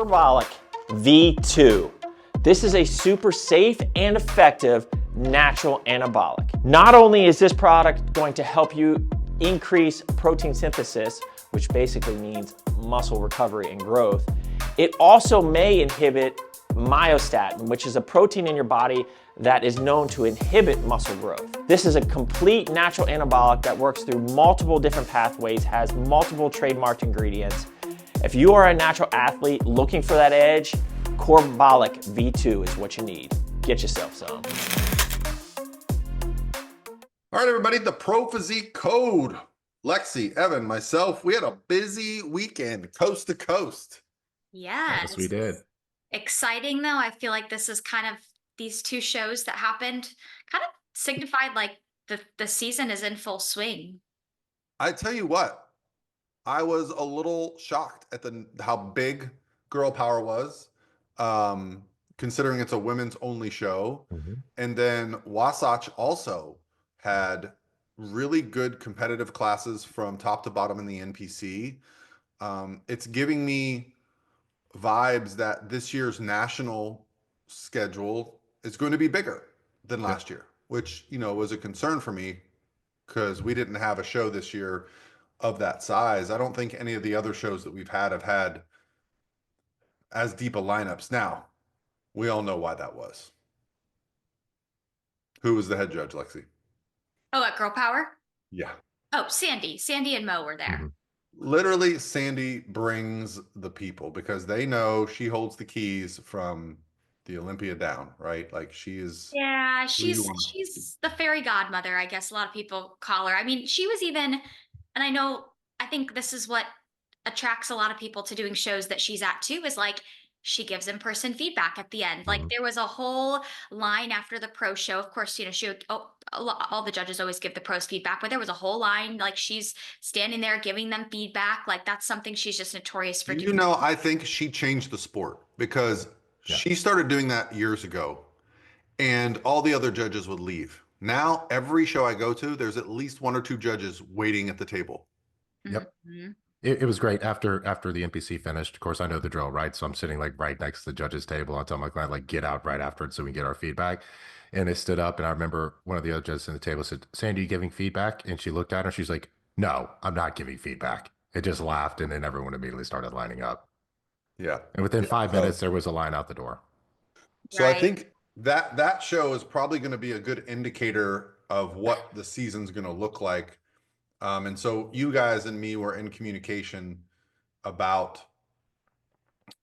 Corbolic V2. This is a super safe and effective natural anabolic. Not only is this product going to help you increase protein synthesis, which basically means muscle recovery and growth, it also may inhibit myostatin, which is a protein in your body that is known to inhibit muscle growth. This is a complete natural anabolic that works through multiple different pathways, has multiple trademarked ingredients. If you are a natural athlete looking for that edge, Corbolic V2 is what you need. Get yourself some. All right, everybody, the Pro Physique Code. Lexi, Evan, myself, we had a busy weekend, coast to coast. Yes, we did. Exciting though. I feel like this is kind of these two shows that happened kind of signified like the season is in full swing. I tell you what, I was a little shocked at how big Girl Power was, considering it's a women's only show. Mm-hmm. And then Wasatch also had really good competitive classes from top to bottom in the NPC. It's giving me vibes that this year's national schedule is going to be bigger than last year, which, you know, was a concern for me because we didn't have a show this year of that size. I don't think any of the other shows that we've had have had as deep a lineups. Now, we all know why that was. Who was the head judge, Lexi? Oh, at Girl Power? Yeah. Oh, Sandy. Sandy and Mo were there. Mm-hmm. Literally, Sandy brings the people because they know she holds the keys from the Olympia down, right? Like she is. Yeah, she's the fairy godmother, I guess a lot of people call her. I mean, she was even, and I think this is what attracts a lot of people to doing shows that she's at too, is like she gives in-person feedback at the end. Like there was a whole line after the pro show. Of course, you know, all the judges always give the pros feedback, but there was a whole line, like she's standing there giving them feedback. Like that's something she's just notorious for doing. You know, I think she changed the sport because she started doing that years ago and all the other judges would leave. Now, every show I go to, there's at least one or two judges waiting at the table. Yep. Mm-hmm. It was great after the NPC finished. Of course, I know the drill, right? So I'm sitting like right next to the judge's table. I tell my client, like, get out right after it so we can get our feedback. And they stood up, and I remember one of the other judges in the table said, Sandy, you giving feedback? And she looked at her, she's like, no, I'm not giving feedback. It just laughed, and then everyone immediately started lining up. Yeah. And within 5 minutes, there was a line out the door. So I think that show is probably going to be a good indicator of what the season's going to look like. And so you guys and me were in communication about,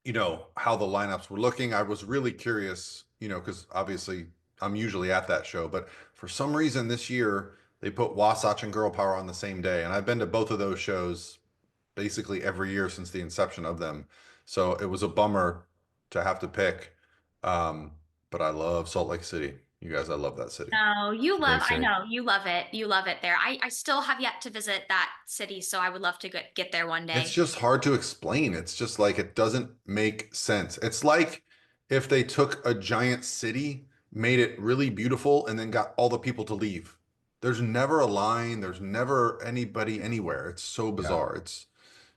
you know, how the lineups were looking. I was really curious, you know, because obviously I'm usually at that show, but for some reason this year they put Wasatch and Girl Power on the same day. And I've been to both of those shows basically every year since the inception of them. So it was a bummer to have to pick. But I love Salt Lake City. You guys, I love that city. No, I know you love it. You love it there. I still have yet to visit that city, so I would love to get there one day. It's just hard to explain. It's just like, it doesn't make sense. It's like if they took a giant city, made it really beautiful, and then got all the people to leave. There's never a line. There's never anybody anywhere. It's so bizarre.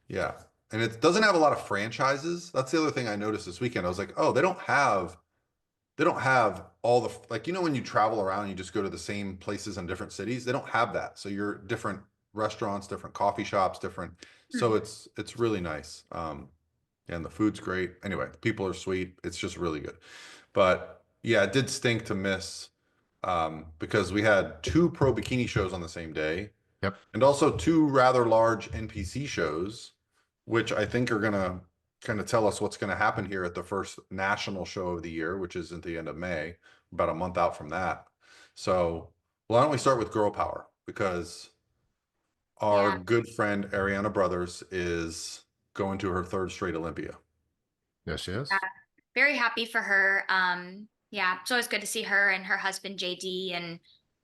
Yeah. And it doesn't have a lot of franchises. That's the other thing I noticed this weekend. I was like, oh, they don't have all the, like, you know, when you travel around, you just go to the same places in different cities. They don't have that. So you're different restaurants, different coffee shops, different. So it's really nice. And the food's great. Anyway, the people are sweet. It's just really good. But yeah, it did stink to miss because we had two pro bikini shows on the same day. Yep. And also two rather large NPC shows, which I think are going to kind of tell us what's going to happen here at the first national show of the year, which is at the end of May, about a month out from that. So why don't we start with Girl Power? Because our good friend Ariana Brothers is going to her third straight Olympia. Yes, she is. Very happy for her. Yeah, it's always good to see her and her husband JD, and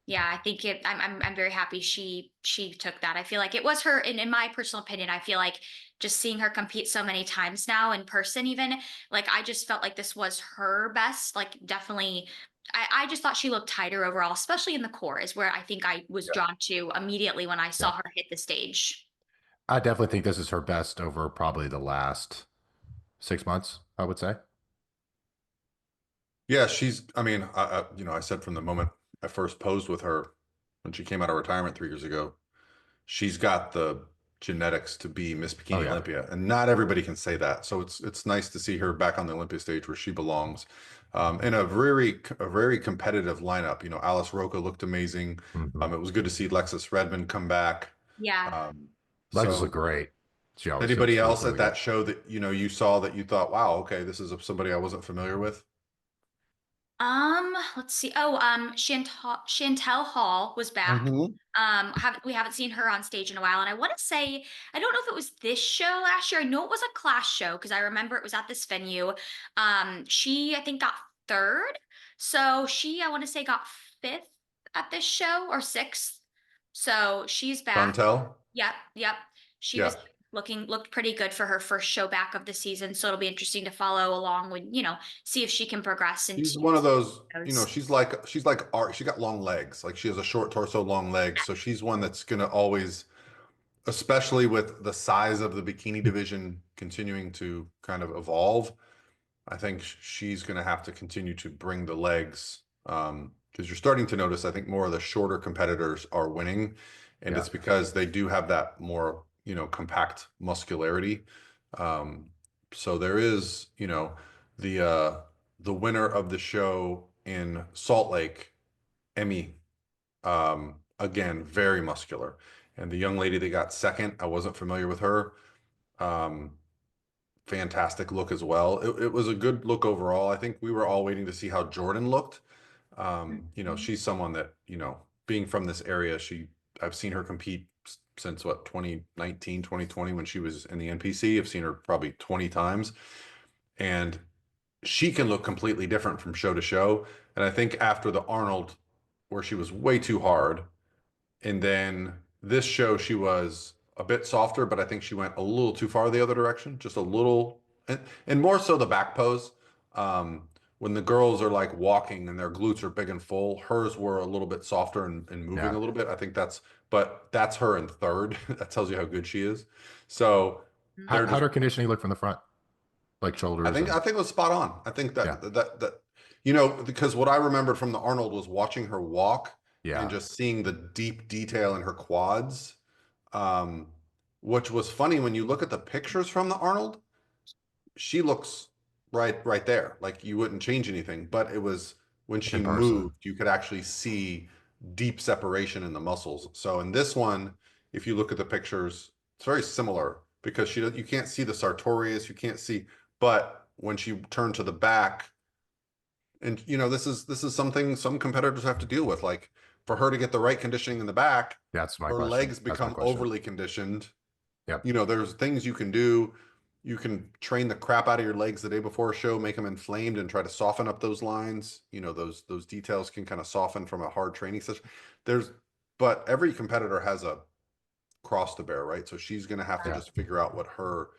yeah, I think I'm very happy she took that. I feel like it was her, and in my personal opinion, I feel like just seeing her compete so many times now in person, even, like, I just felt like this was her best. Like, definitely, I just thought she looked tighter overall, especially in the core is where I think I was drawn to immediately when I saw her hit the stage. I definitely think this is her best over probably the last 6 months, I would say. Yeah, I mean, I said from the moment I first posed with her when she came out of retirement 3 years ago, she's got the genetics to be Miss Oh Bikini yeah. Olympia, and not everybody can say that. So it's nice to see her back on the Olympia stage where she belongs, in a very competitive lineup. Alice Roca looked amazing. Hmm. It was good to see Lexus Redmond come back. Yeah. Um, Legs look so great. anybody She looks else at really good. that show that you saw that you thought, wow, okay, this is somebody I wasn't familiar with? Let's see. Oh, Chantel Hall was back. Hmm. We haven't seen her on stage in a while, and I want to say I don't know if it was this show last year. I know it was a class show because I remember it was at this venue. She I think got third, so she I want to say got fifth at this show or sixth. So she's back. Chantel? Yep, yep. She Yeah. was looked pretty good for her first show back of the season. So it'll be interesting to follow along with, see if she can progress into She's one of those, those. she's like art. She got long legs. Like she has a short torso, long legs. So she's one that's gonna always, especially with the size of the bikini division continuing to kind of evolve, I think she's gonna have to continue to bring the legs. Because you're starting to notice, I think more of the shorter competitors are winning, and Yeah. it's because they do have that more, compact muscularity. Um, so there is, the uh the winner of the show in Salt Lake, Emmy, again, very muscular. And the young lady that got second, I wasn't familiar with her. Um, Fantastic look as well. It was a good look overall. I think we were all waiting to see how Jordan looked. Mhm. She's someone that, being from this area, I've seen her compete since what, 2019, 2020, when she was in the NPC. I've seen her probably 20 times. And she can look completely different from show to show. And I think after the Arnold, where she was way too hard, and then this show she was a bit softer, but I think she went a little too far the other direction, just a little, and more so the back pose. Um, when the girls are like walking and their glutes are big and full, hers were a little bit softer and moving Yeah. a little bit. I think but that's her in third. That tells you how good she is. So they're How'd just her conditioning look from the front? Like I shoulders think and I think it was spot on. I think yeah. that because what I remembered from the Arnold was watching her walk and Yeah. just seeing the deep detail in her quads, um, which was funny when you look at the pictures from the Arnold. She looks right there, like you wouldn't change anything. But it was when she In person. moved, you could actually see deep separation in the muscles. So in this one, if you look at the pictures, it's very similar because you can't see the sartorius, you can't see, but when she turned to the back, and this is something some competitors have to deal with, like for her to get the right conditioning in the back, That's my her question. legs That's my become question. overly conditioned. Yep. There's things you can do. You can train the crap out of your legs the day before a show, make them inflamed, and try to soften up those lines. Those details can kind of soften from a hard training session. There's, but every competitor has a cross to bear, right? So she's going to have to Yeah. just figure out what her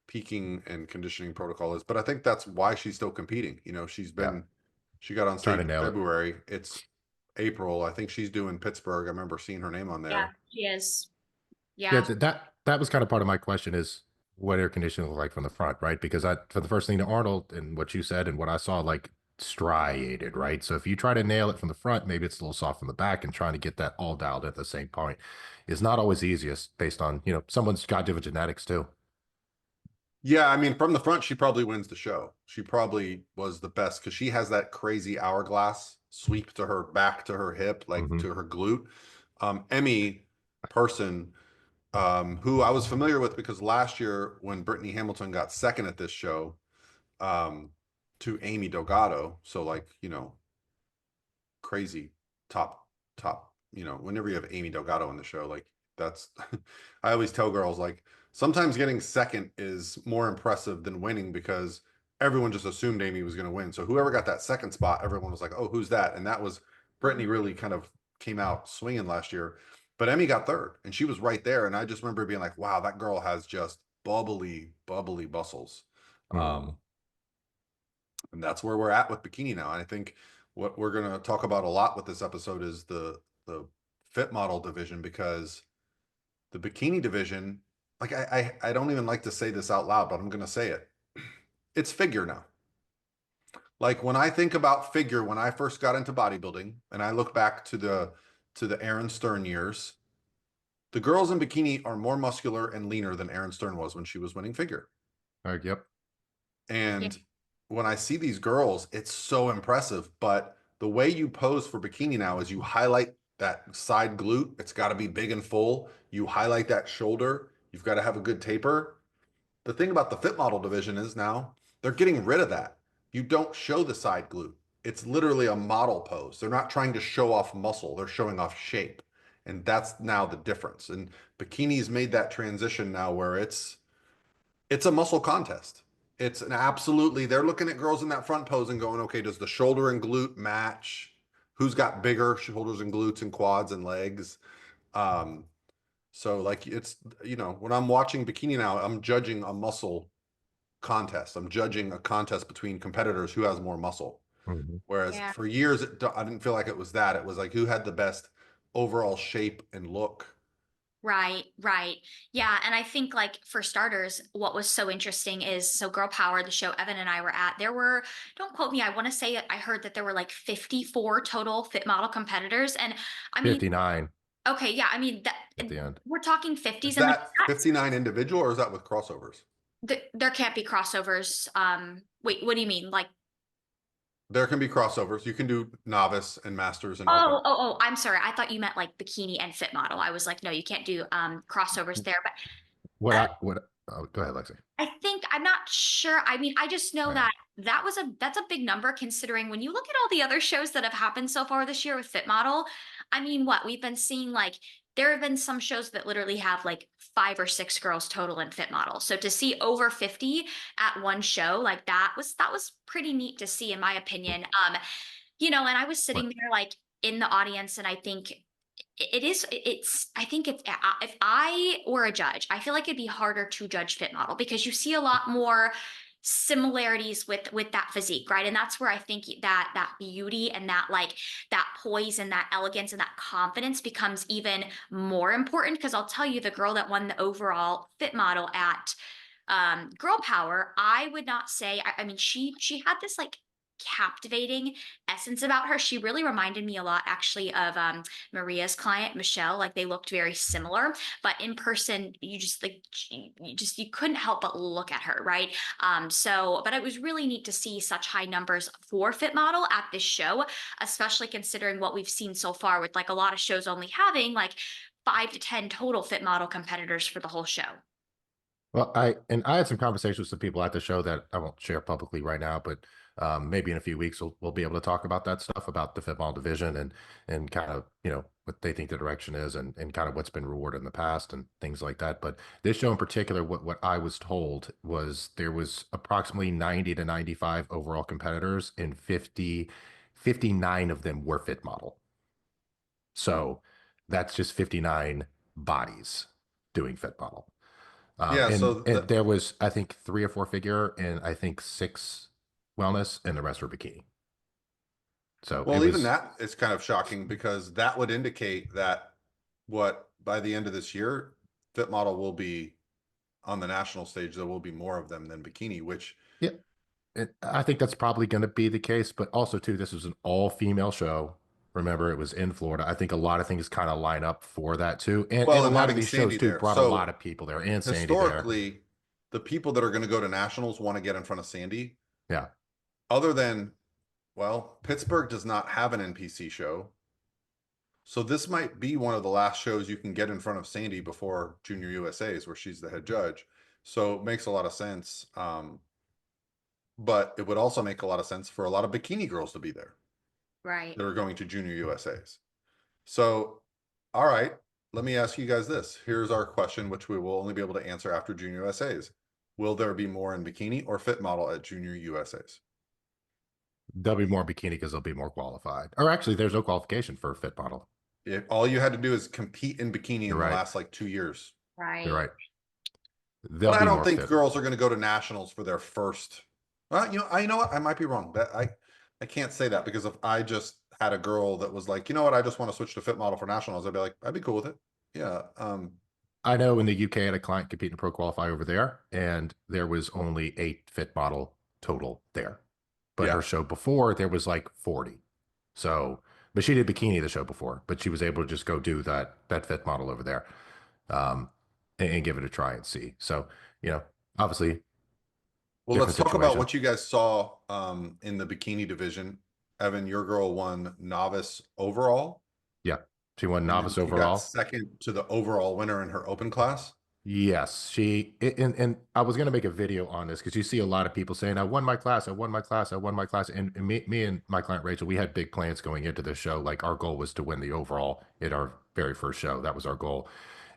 peaking and conditioning protocol is. But I think that's why she's still competing. Yeah. She got on Trying stage to in nail it. February. It's April. I think she's doing Pittsburgh. I remember seeing her name on Yeah, there. she is. Yeah, Yeah. that was kind of part of my question is what air conditioning look like from the front, right? Because for the first thing to Arnold and what you said and what I saw, like striated, right? So if you try to nail it from the front, maybe it's a little soft from the back, and trying to get that all dialed at the same point is not always easiest based on, someone's got different genetics too. Yeah, I mean, from the front, she probably wins the show. She probably was the best because she has that crazy hourglass sweep to her back to her hip, like Hmm. to her glute. Emmy person, who I was familiar with because last year when Brittany Hamilton got second at this show, um, to Amy Delgado, so like crazy top. Whenever you have Amy Delgado on the show, like that's I always tell girls, like, sometimes getting second is more impressive than winning because everyone just assumed Amy was going to win. So whoever got that second spot, everyone was like, "Oh, who's that?" And that was Brittany. Really kind of came out swinging last year, but Emmy got third, and she was right there. And I just remember being like, "Wow, that girl has just bubbly muscles." Hmm. And that's where we're at with bikini now. And I think what we're going to talk about a lot with this episode is the fit model division, because the bikini division, like I don't even like to say this out loud, but I'm going to say it. it's figure now. Like when I think about figure, when I first got into bodybuilding, and I look back to the Aaron Stern years, the girls in bikini are more muscular and leaner than Aaron Stern was when she was winning figure. Yep. Yeah. And when I see these girls, it's so impressive. But the way you pose for bikini now is you highlight that side glute. It's got to be big and full. You highlight that shoulder. You've got to have a good taper. The thing about the fit model division is now they're getting rid of that. You don't show the side glute. It's literally a model pose. They're not trying to show off muscle. They're showing off shape. And that's now the difference. And bikini's made that transition now where it's a muscle contest. It's an absolutely, they're looking at girls in that front pose and going, okay, does the shoulder and glute match? Who's got bigger shoulders and glutes and quads and legs? Um, so like it's, when I'm watching bikini now, I'm judging a muscle contest. I'm judging a contest between competitors who has more muscle. Mm-hmm. Whereas Yeah. for years, I didn't feel like it was that. It was like who had the best overall shape and look. Right, right. Yeah, and I think like for starters, what was so interesting is so Girl Power, the show Evan and I were at, there were, don't quote me, I want to say I heard that there were like 54 total fit model competitors. And I mean, 59 okay, yeah, I mean that at the end. we're talking Is 50s and like that that's 59 individual or is that with crossovers? there can't be crossovers. Wait, what do you mean? Like There can be crossovers. You can do novice and masters and open. I'm sorry. I thought you meant like bikini and fit model. I was like, no, you can't do crossovers there. But Go ahead, Lexi. I think I'm not sure. I mean, I just know All right. that that's a big number considering when you look at all the other shows that have happened so far this year with Fit Model. I mean, what we've been seeing like there have been some shows that literally have like 5 or 6 girls total in Fit Model. So to see over 50 at one show, like that was pretty neat to see in my opinion. And I was sitting What? there like in the audience and I think it's I think if I were a judge, I feel like it'd be harder to judge fit model because you see a lot more similarities with that physique, right? And that's where I think that beauty and that like that poise and that elegance and that confidence becomes even more important because I'll tell you the girl that won the overall fit model at Girl Power, I would not say I mean she had this like captivating essence about her. She really reminded me a lot actually of Maria's client Michelle. Like they looked very similar, but in person you just like you couldn't help but look at her, right? But it was really neat to see such high numbers for fit model at this show, especially considering what we've seen so far with like a lot of shows only having like 5 to 10 total fit model competitors for the whole show. Well, I had some conversations with some people at the show that I won't share publicly right now, but maybe in a few weeks we'll be able to talk about that stuff about the football division and kind of what they think the direction is and kind of what's been rewarded in the past and things like that. But this show in particular, what I was told was there was approximately 90 to 95 overall competitors and 59 of them were fit model. So that's just 59 bodies doing fit model. Yeah, And, so and there was, I think, 3 or 4 figure and I think 6 wellness and the rest were bikini. So it well, even was, that is kind of shocking because that would indicate that by the end of this year, fit model will be on the national stage. There will be more of them than bikini, which yeah, I think that's probably going to be the case. But also, too, this was an all-female show. Remember, it was in Florida. I think a lot of things kind of line up for that, too. And a and lot of having these shows, Sandy too, there. brought a lot So of people there and Sandy there. historically, the people that are going to go to nationals want to get in front of Sandy. Yeah. Other than, well, Pittsburgh does not have an NPC show. So this might be one of the last shows you can get in front of Sandy before Junior USA's, where she's the head judge. So it makes a lot of sense. But it would also make a lot of sense for a lot of bikini girls to be there Right. that are going to Junior USA's. So, all right, let me ask you guys this. Here's our question, which we will only be able to answer after Junior USA's. Will there be more in bikini or fit model at Junior USA's? There'll be more bikini because they'll be more qualified. Or actually, there's no qualification for a fit model. All you had to do is compete in bikini in You're the right. last like 2 years. Right. You're right. But There'll I be don't more think fit. girls are going to go to nationals for their first. Well, you know what? I might be wrong. I can't say that because if I just had a girl that was like, you know what, I just want to switch to fit model for nationals, I'd be like, I'd be cool with it. Yeah. I know in the UK, I had a client competing pro qualify over there, and there was only 8 fit model total there. But Yeah. her show before, there was like 40. So, but she did bikini the show before, but she was able to just go do that fit model over there, um, and give it a try and see. So, obviously Well, let's different talk about situation. what you guys saw in the bikini division. Evan, your girl won novice overall, Yeah. She won and then novice she got overall. second to the overall winner in her open class. Yes, and I was going to make a video on this because you see a lot of people saying, I won my class, I won my class, I won my class. And me and my client Rachel, we had big plans going into the show. Like our goal was to win the overall in our very first show. That was our goal.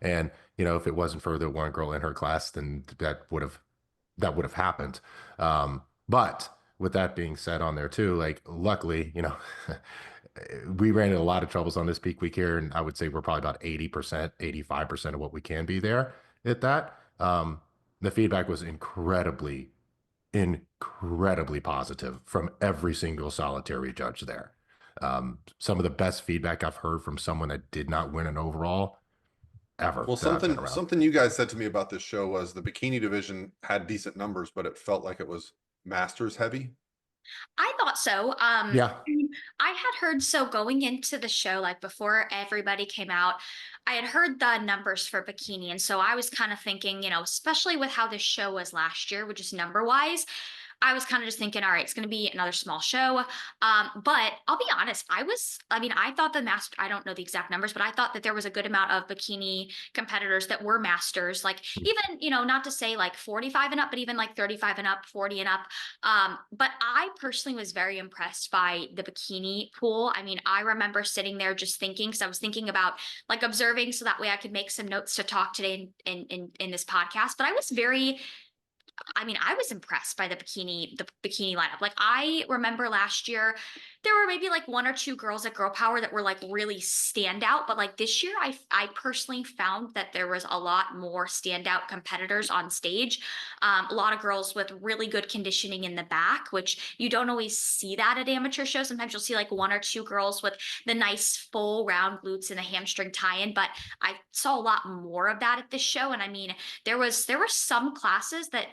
And, if it wasn't for the one girl in her class, then that would have happened. But with that being said on there too, like luckily, we ran into a lot of troubles on this peak week here, and I would say we're probably about 80%, 85% of what we can be there at that. The feedback was incredibly positive from every single solitary judge there. Some of the best feedback I've heard from someone that did not win an overall ever Well, that I've been something around. something you guys said to me about this show was the bikini division had decent numbers, but it felt like it was masters heavy. I thought so. Yeah. I had heard so going into the show, like before everybody came out, I had heard the numbers for bikini. And so I was kind of thinking, especially with how this show was last year, which is number wise, I was kind of just thinking, all right, it's going to be another small show. But I'll be honest, I thought I don't know the exact numbers, but I thought that there was a good amount of bikini competitors that were masters, like even, not to say like 45 and up, but even like 35 and up, 40 and up. But I personally was very impressed by the bikini pool. I mean, I remember sitting there just thinking, because I was thinking about like observing so that way I could make some notes to talk today in this podcast. But I was impressed by the bikini lineup. Like I remember last year, there were maybe like one or two girls at Girl Power that were like really standout. But like this year, I personally found that there was a lot more standout competitors on stage. A lot of girls with really good conditioning in the back, which you don't always see that at amateur shows. Sometimes you'll see like one or two girls with the nice full round glutes and a hamstring tie-in. But I saw a lot more of that at this show. And I mean, there were some classes that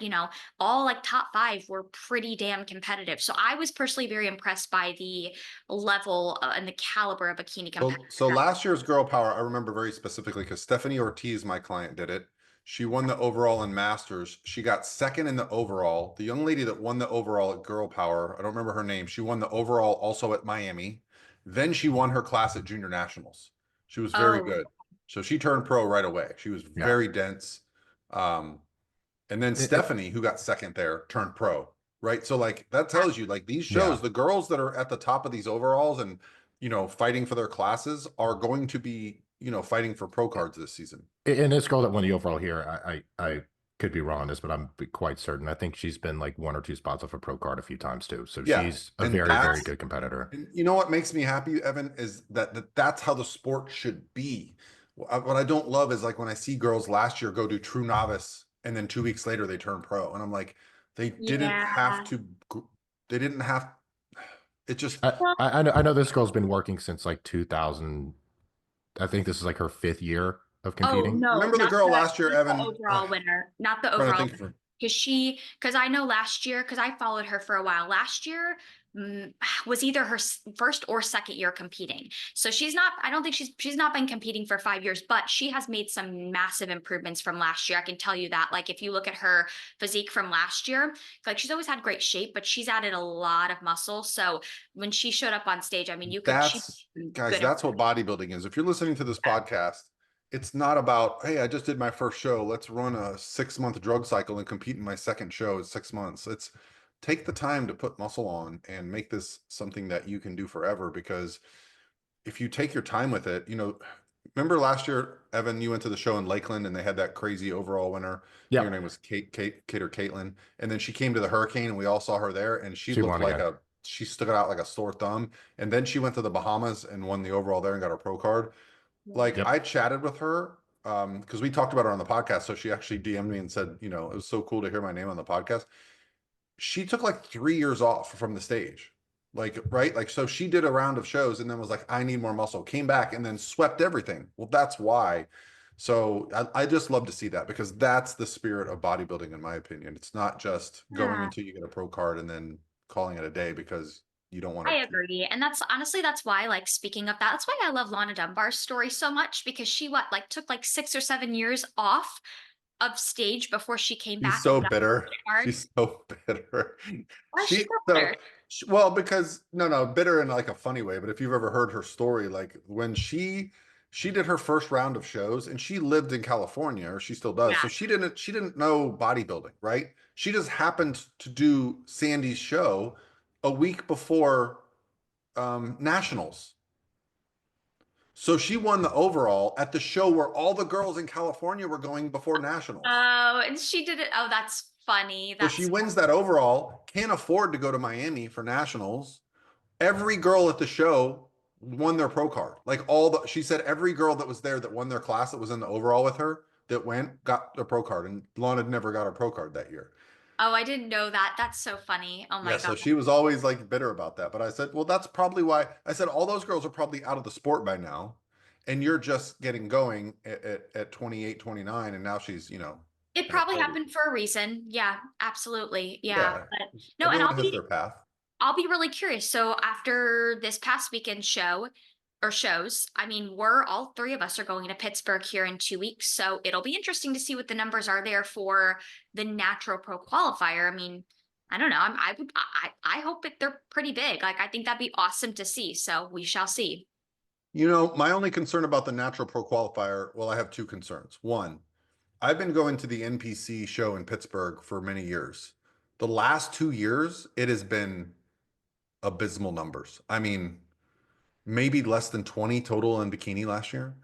all like top 5 were pretty damn competitive. So I was personally very impressed by the level and the caliber of bikini competitors. So last year's girl power, I remember very specifically because Stephanie Ortiz, my client, did it. She won the overall in masters. She got second in the overall. The young lady that won the overall at girl power, I don't remember her name. She won the overall also at Miami. Then she won her class at junior nationals. She was very Oh, good. So she turned pro right away. She was Yeah. very dense. And then Stephanie, who got second there, turned pro, right? So like that tells you like these shows, Yeah. the girls that are at the top of these overalls and fighting for their classes are going to be, fighting for pro cards this season. And this girl that won the overall here, I could be wrong on this, but I'm quite certain. I think she's been like 1 or 2 spots off a pro card a few times too. So Yeah. she's a And very good competitor. And you know what makes me happy, Evan, is that's how the sport should be. What I don't love is like when I see girls last year go do true novice and then 2 weeks later they turn pro. And I'm like, they didn't have to, they didn't have, it just, I know this girl's been working since like 2000. I think this is like her 5th year of competing. no, remember the not girl last year, not Evan? the overall winner, not the Trying to overall think of her. because I know last year, because I followed her for a while. Last year was either her first or second year competing. So I don't think she's not been competing for 5 years, but she has made some massive improvements from last year. I can tell you that. Like if you look at her physique from last year, like she's always had great shape, but she's added a lot of muscle. So when she showed up on stage, I mean, That's what bodybuilding is. If you're listening to this podcast, it's not about, hey, I just did my first show. Let's run a 6-month drug cycle and compete in my second show in 6 months. It's take the time to put muscle on and make this something that you can do forever. Because if you take your time with it, remember last year, Evan, you went to the show in Lakeland and they had that crazy overall winner. Yeah. Her name was Kate or Caitlin. And then she came to the Hurricane and we all saw her there and she looked won like again. she stuck out like a sore thumb. And then she went to the Bahamas and won the overall there and got her pro card. Like Yep. I chatted with her because we talked about her on the podcast. So she actually DM'd me and said, it was so cool to hear my name on the podcast. She took like 3 years off from the stage. Like, right? Like, so she did a round of shows and then was like, I need more muscle, came back and then swept everything. Well, that's why So I just love to see that because that's the spirit of bodybuilding, in my opinion. It's not just going Yeah. until you get a pro card and then calling it a day because you don't want I to. agree. And that's honestly, that's why, like, speaking of that, that's why I love Lana Dunbar's story so much because she, like, took like 6 or 7 years off of stage before she came She's back and so got bitter. hard. She's so bitter. Why is she so So bitter? well, because no, bitter in like a funny way. But if you've ever heard her story, like when she did her first round of shows, and she lived in California, or she still does. Yeah. So she didn't know bodybuilding, right? She just happened to do Sandy's show a week before nationals. So she won the overall at the show where all the girls in California were going before nationals. Oh, and she did it. Oh, that's funny. So she That's wins that overall, can't afford to go to Miami for nationals. Every girl at the show won their pro card. Like she said every girl that was there that won their class that was in the overall with her that went got a pro card. And Lana never got a pro card that year. Oh, I didn't know that. That's so funny. Oh my Yeah, God. so she was always like bitter about that. But I said, well, that's probably why I said all those girls are probably out of the sport by now. And you're just getting going at 28, 29, and now she's, It in her probably 30s. happened for a reason. Yeah, absolutely. Yeah. Yeah. But no, and Everyone has their path. I'll be really curious. So after this past weekend show or shows, I mean, we're all three of us are going to Pittsburgh here in 2 weeks. So it'll be interesting to see what the numbers are there for the natural pro qualifier. I mean, I don't know. I hope that they're pretty big. Like I think that'd be awesome to see. So we shall see. My only concern about the natural pro qualifier, well, I have two concerns. One, I've been going to the NPC show in Pittsburgh for many years. The last 2 years, it has been abysmal numbers. I mean, maybe less than 20 total in bikini last year,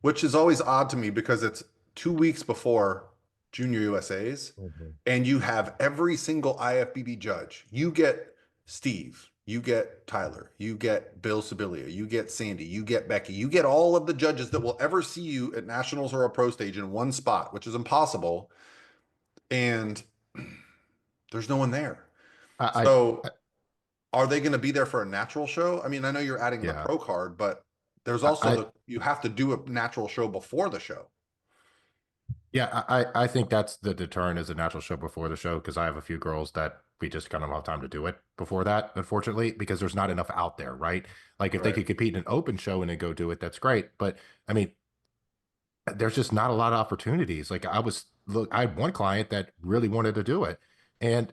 which is always odd to me because it's 2 weeks before Junior USA's, Mhm. and you have every single IFBB judge. You get Steve, you get Tyler, you get Bill Sibilia, you get Sandy, you get Becky, you get all of the judges that will ever see you at nationals or a pro stage in one spot, which is impossible. And there's no one there. I, So I are they going to be there for a natural show? I mean, I know you're adding the yeah, pro card, but there's also I you have to do a natural show before the show. yeah, I think that's the deterrent is a natural show before the show because I have a few girls that we just kind of don't have time to do it before that, unfortunately, because there's not enough out there, right? Like if they Right. could compete in an open show and then go do it, that's great. But I mean, there's just not a lot of opportunities. Like I had one client that really wanted to do it, and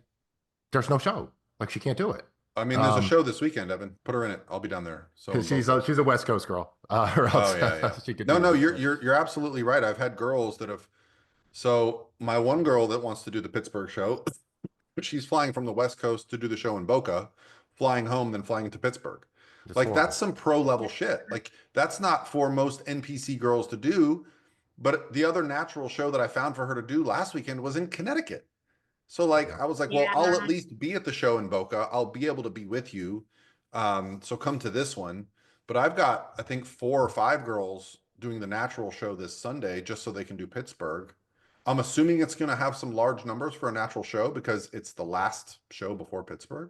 there's no show. Like she can't do it. I mean, there's a Um, show this weekend, Evan. Put her in it. I'll be down there. So in she's Boca. she's a West Coast girl, or Oh else yeah, yeah. she could No, do no, it. you're But you're you're absolutely right. I've had girls that have. So my one girl that wants to do the Pittsburgh show, she's flying from the West Coast to do the show in Boca, flying home, then flying to Pittsburgh. it's Like that's horrible. some pro level shit. Like that's not for most NPC girls to do. But the other natural show that I found for her to do last weekend was in Connecticut. So like Yeah. I was like, well, Yeah. I'll at least be at the show in Boca. I'll be able to be with you. So come to this one. But I've got, I think, 4 or 5 girls doing the natural show this Sunday just so they can do Pittsburgh. I'm assuming it's going to have some large numbers for a natural show because it's the last show before Pittsburgh.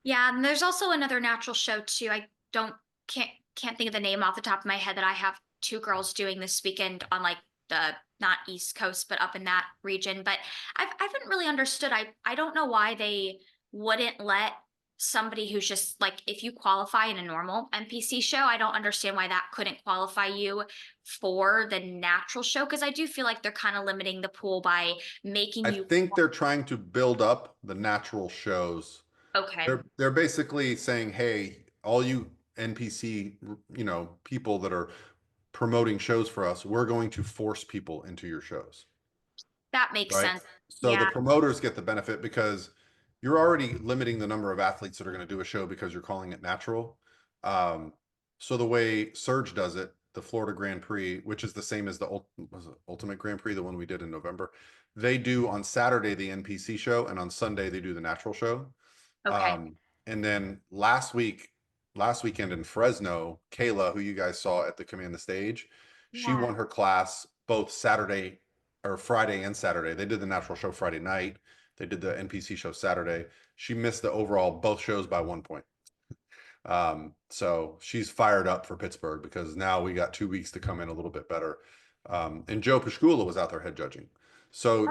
Yeah, and there's also another natural show too. I don't can't think of the name off the top of my head that I have two girls doing this weekend on like the not East Coast, but up in that region. But I haven't really understood. I don't know why they wouldn't let somebody who's just like if you qualify in a normal NPC show, I don't understand why that couldn't qualify you for the natural show because I do feel like they're kind of limiting the pool by making I you think they're trying to build up the natural shows. okay. They're basically saying, hey, all you NPC, people that are promoting shows for us, we're going to force people into your shows, That makes right? sense. So the Yeah. promoters get the benefit because you're already limiting the number of athletes that are going to do a show because you're calling it natural. Um, so the way Surge does it, the Florida Grand Prix, which is the same as the Ultimate Grand Prix, the one we did in November, they do on Saturday the NPC show, and on Sunday they do the natural show. Okay. And then last weekend in Fresno, Kayla, who you guys saw at the Command the Stage, she Yeah. won her class both Saturday or Friday and Saturday. They did the natural show Friday night. They did the NPC show Saturday. She missed the overall both shows by 1 point. So she's fired up for Pittsburgh because now we got 2 weeks to come in a little bit better. And Joe Pascula was out there head judging. So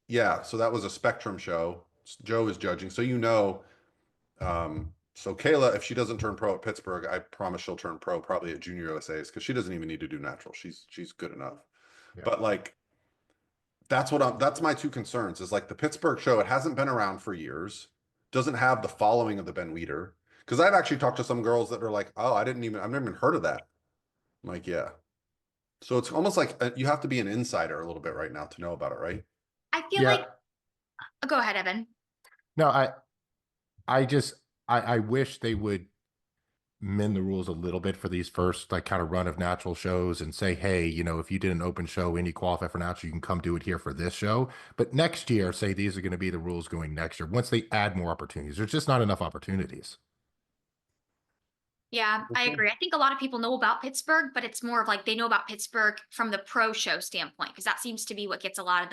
yeah, so that was a Spectrum show. Joe is judging, so so Kayla, if she doesn't turn pro at Pittsburgh, I promise she'll turn pro probably at Junior USA's because she doesn't even need to do natural. She's good enough. Yeah. But like that's my two concerns is like the Pittsburgh show, it hasn't been around for years, doesn't have the following of the Ben Weider. Because I've actually talked to some girls that are like, oh, I've never even heard of that. I'm like, yeah. So it's almost like you have to be an insider a little bit right now to know about it, right? I feel like, go ahead, Evan. No, I wish they would mend the rules a little bit for these first like kind of run of natural shows and say, hey, you know, if you did an open show and you qualify for natural, you can come do it here for this show. But next year, say these are going to be the rules going next year. Once they add more opportunities, there's just not enough opportunities. Yeah, I agree. I think a lot of people know about Pittsburgh, but it's more of like they know about Pittsburgh from the pro show standpoint, because that seems to be what gets a lot of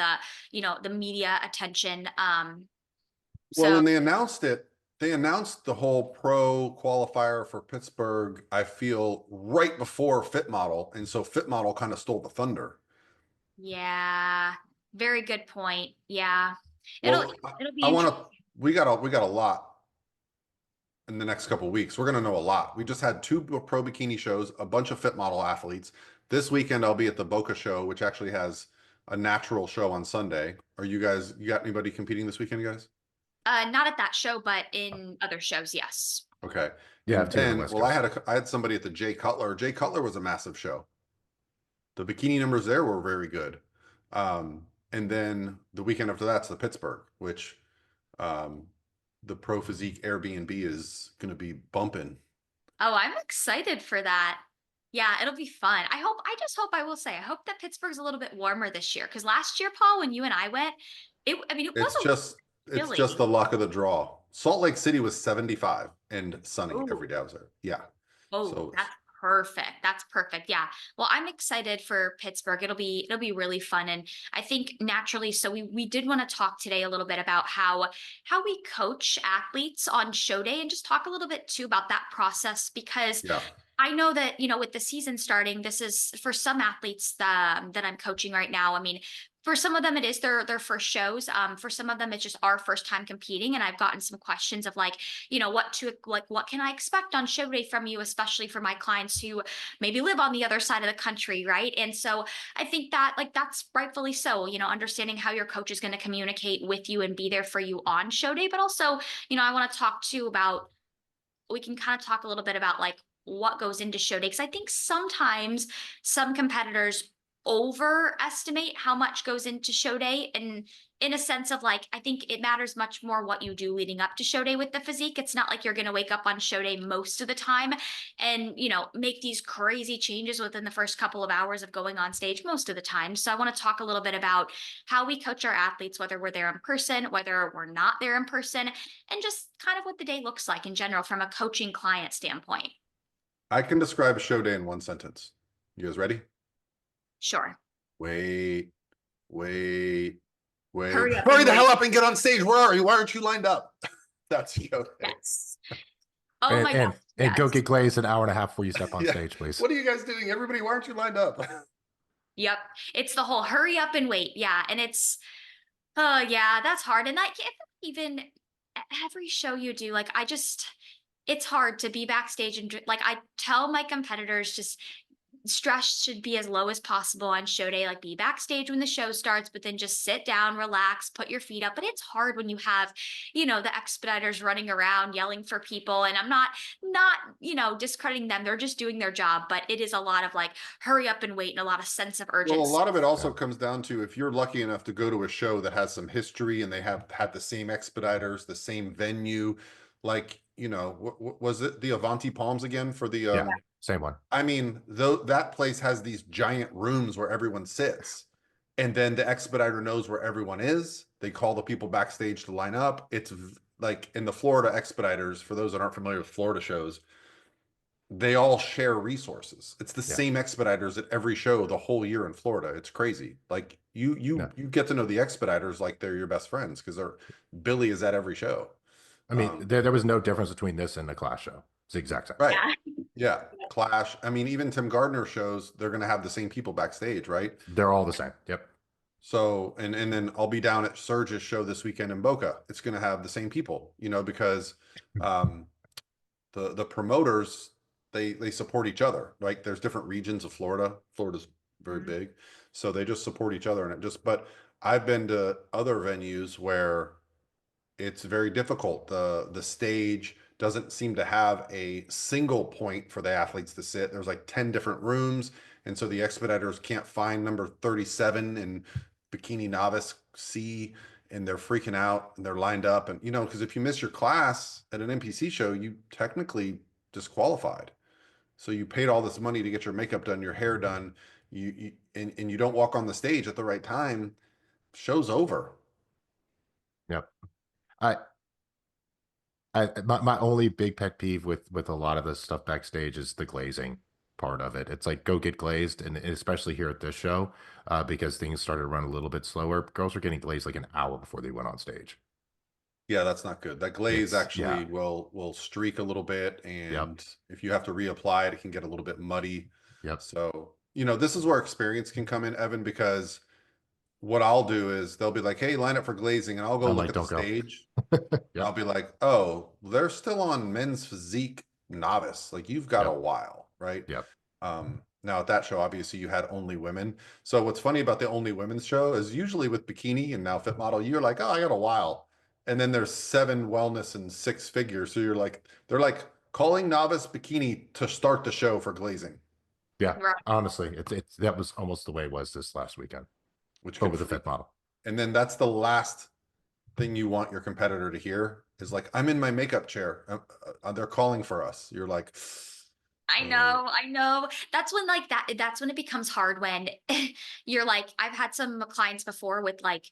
the media attention. Well, So when they announced the whole pro qualifier for Pittsburgh, I feel right before Fit Model. And so Fit Model kind of stole the thunder. yeah, very good point. Yeah. Well, It'll be I want interesting. to, we got a lot in the next couple of weeks. We're going to know a lot. We just had two pro bikini shows, a bunch of Fit Model athletes. This weekend, I'll be at the Boca show, which actually has a natural show on Sunday. You got anybody competing this weekend, guys? Not at that show, but in other shows, yes. Okay. Yeah, And then, well, I had somebody at the Jay Cutler. Jay Cutler was a massive show. The bikini numbers there were very good. And then the weekend after that's the Pittsburgh, which the Pro Physique Airbnb is going to be bumping. Oh, I'm excited for that. Yeah, it'll be fun. I will say, I hope that Pittsburgh's a little bit warmer this year. Because last year, Paul, when you and I went, it was It's just the luck of the draw. Salt Lake City was 75 and sunny Ooh. every day I was there. Yeah. Oh, So that's perfect. That's perfect. Yeah. Well, I'm excited for Pittsburgh. It'll be really fun. And I think naturally, so we did want to talk today a little bit about how we coach athletes on show day and just talk a little bit too about that process, because yeah. I know that, with the season starting, this is for some athletes that I'm coaching right now. I mean, for some of them, it is their first shows. For some of them, it's just our first time competing. And I've gotten some questions of like, what can I expect on show day from you, especially for my clients who maybe live on the other side of the country, right? And so I think that that's rightfully so, understanding how your coach is going to communicate with you and be there for you on show day. But also, I want to talk too about, we can kind of talk a little bit about like what goes into show day, because I think sometimes some competitors overestimate how much goes into show day, and in a sense of like, I think it matters much more what you do leading up to show day with the physique. It's not like you're going to wake up on show day most of the time and make these crazy changes within the first couple of hours of going on stage most of the time. So I want to talk a little bit about how we coach our athletes, whether we're there in person, whether we're not there in person, and just kind of what the day looks like in general from a coaching client standpoint. I can describe a show day in one sentence. You guys ready? Sure. Wait. Hurry the hell up and get on stage. Where are you? Why aren't you lined up? That's show day. Yes. Oh my God. And yes. go get glazed an hour and a half before you step on stage, please. What are you guys doing? Everybody, why aren't you lined up? Yep. It's the whole hurry up and wait. Yeah. And it's, oh yeah, that's hard. And even every show you do, it's hard to be backstage and like I tell my competitors, just stress should be as low as possible on show day. Like, be backstage when the show starts, but then just sit down, relax, put your feet up. But it's hard when you have, the expediters running around yelling for people. And I'm not discrediting them. They're just doing their job. But it is a lot of like hurry up and wait and a lot of sense of urgency. Well, a lot of it also comes down to if you're lucky enough to go to a show that has some history and they have had the same expediters, the same venue, like, was it the Avanti Palms again for the same one. I mean, though that place has these giant rooms where everyone sits, and then the expediter knows where everyone is. They call the people backstage to line up. It's like in the Florida expediters, for those that aren't familiar with Florida shows, they all share resources. It's the same expediters at every show the whole year in Florida. It's crazy. Like you get to know the expediters like they're your best friends because Billy is at every show. I mean, there was no difference between this and the class show. It's the exact same. Right. Yeah. clash. I mean, even Tim Gardner shows, they're going to have the same people backstage, right? They're all the same. Yep. So, and then I'll be down at Surge's show this weekend in Boca. It's going to have the same people, you know, because um, the promoters, they support each other. Like there's different regions of Florida. Florida's very Mhm. big, so they just support each other. And it just, but I've been to other venues where it's very difficult. The stage doesn't seem to have a single point for the athletes to sit. There's like 10 different rooms. And so the expediters can't find number 37 in Bikini Novice C, and they're freaking out and they're lined up. And, you know, because if you miss your class at an NPC show, you technically disqualified. So you paid all this money to get your makeup done, your hair done, and you don't walk on the stage at the right time, show's over. Yep. I, my only big pet peeve with a lot of this stuff backstage is the glazing part of it. It's like go get glazed, and especially here at this show, because things started to run a little bit slower. Girls were getting glazed like an hour before they went on stage. Yeah, that's not good. That glaze It's yeah, actually will streak a little bit, yep, and if you have to reapply it, it can get a little bit muddy. yep. So, you know, this is where experience can come in, Evan, because what I'll do is they'll be like, "Hey, line up for glazing," and I'll go I'm look like, at the don't go. stage. I'll Yep, be like, "Oh, they're still on men's physique novice. Like you've got a yep, while, right?" yep. Now at that show, obviously you had only women. So what's funny about the only women's show is usually with Bikini and now Fit Model, you're like, "Oh, I got a while," and then there's 7 wellness and 6 figures. So you're like, they're like calling novice Bikini to start the show for glazing, Yeah. Right. Honestly, it's that was almost the way it was this last weekend, which but can with the freak. fit model. And then that's the last thing you want your competitor to hear is like, "I'm in my makeup chair. They're calling for us." You're like, I "Oh." know, I know. That's when like that's when it becomes hard when you're like, I've had some clients before with like,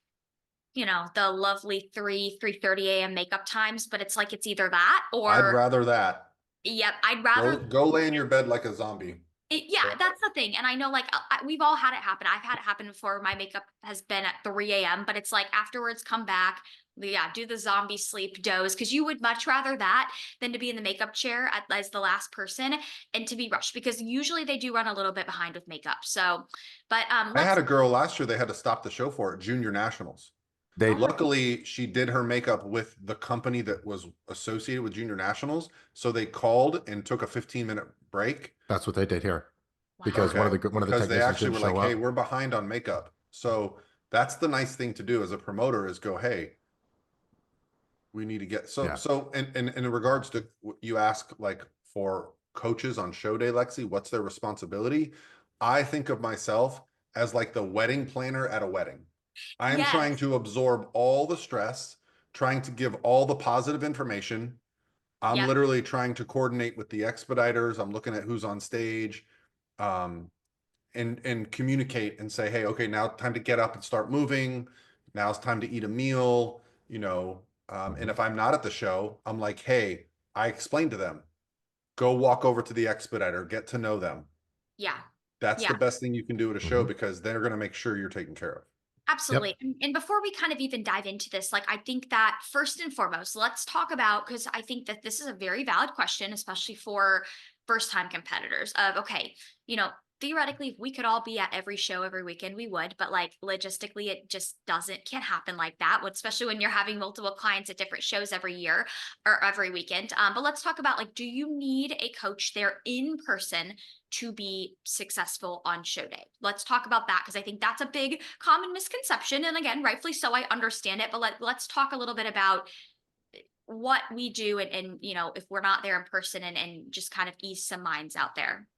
the lovely 3:30 a.m. makeup times, but it's like it's either that I'd or rather that. yep, I'd rather Go lay in your bed like a zombie. yeah, that's the thing. And I know like we've all had it happen. I've had it happen before. My makeup has been at 3 a.m., but it's like afterwards come back. Yeah, do the zombie sleep doze because you would much rather that than to be in the makeup chair as the last person and to be rushed because usually they do run a little bit behind with makeup. So, but I had let's. a girl last year, they had to stop the show for it, Junior Nationals. Oh They my, Luckily, she did her makeup with the company that was associated with Junior Nationals. So they called and took a 15-minute break. That's what they did here, because wow. Okay. one of the Because they technicians actually didn't were like, show "Hey, up. we're behind on makeup." So that's the nice thing to do as a promoter is go, "Hey, we need to get Yeah. and in regards to what you ask like for coaches on show day, Lexi, what's their responsibility? I think of myself as like the wedding planner at a wedding. I am trying Yes. to absorb all the stress, trying to give all the positive information. I'm Yep. literally trying to coordinate with the expediters. I'm looking at who's on stage, um, and communicate and say, "Hey, okay, now time to get up and start moving. Now it's time to eat a meal." You know, and Mhm. if I'm not at the show, I'm like, "Hey, I explained to them, go walk over to the expediter, get to know them." Yeah. That's the Yeah. best thing you can do at a show Mhm. because they're going to make sure you're taken care of. Absolutely. Yep. And before we kind of even dive into this, like I think that first and foremost, let's talk about because I think that this is a very valid question, especially for first time competitors of okay, you know, theoretically, if we could all be at every show every weekend, we would, but like logistically, it just can't happen like that, especially when you're having multiple clients at different shows every year or every weekend. But let's talk about like, do you need a coach there in person to be successful on show day? Let's talk about that because I think that's a big common misconception. And again, rightfully so, I understand it. But let's talk a little bit about what we do and if we're not there in person and just kind of ease some minds out there.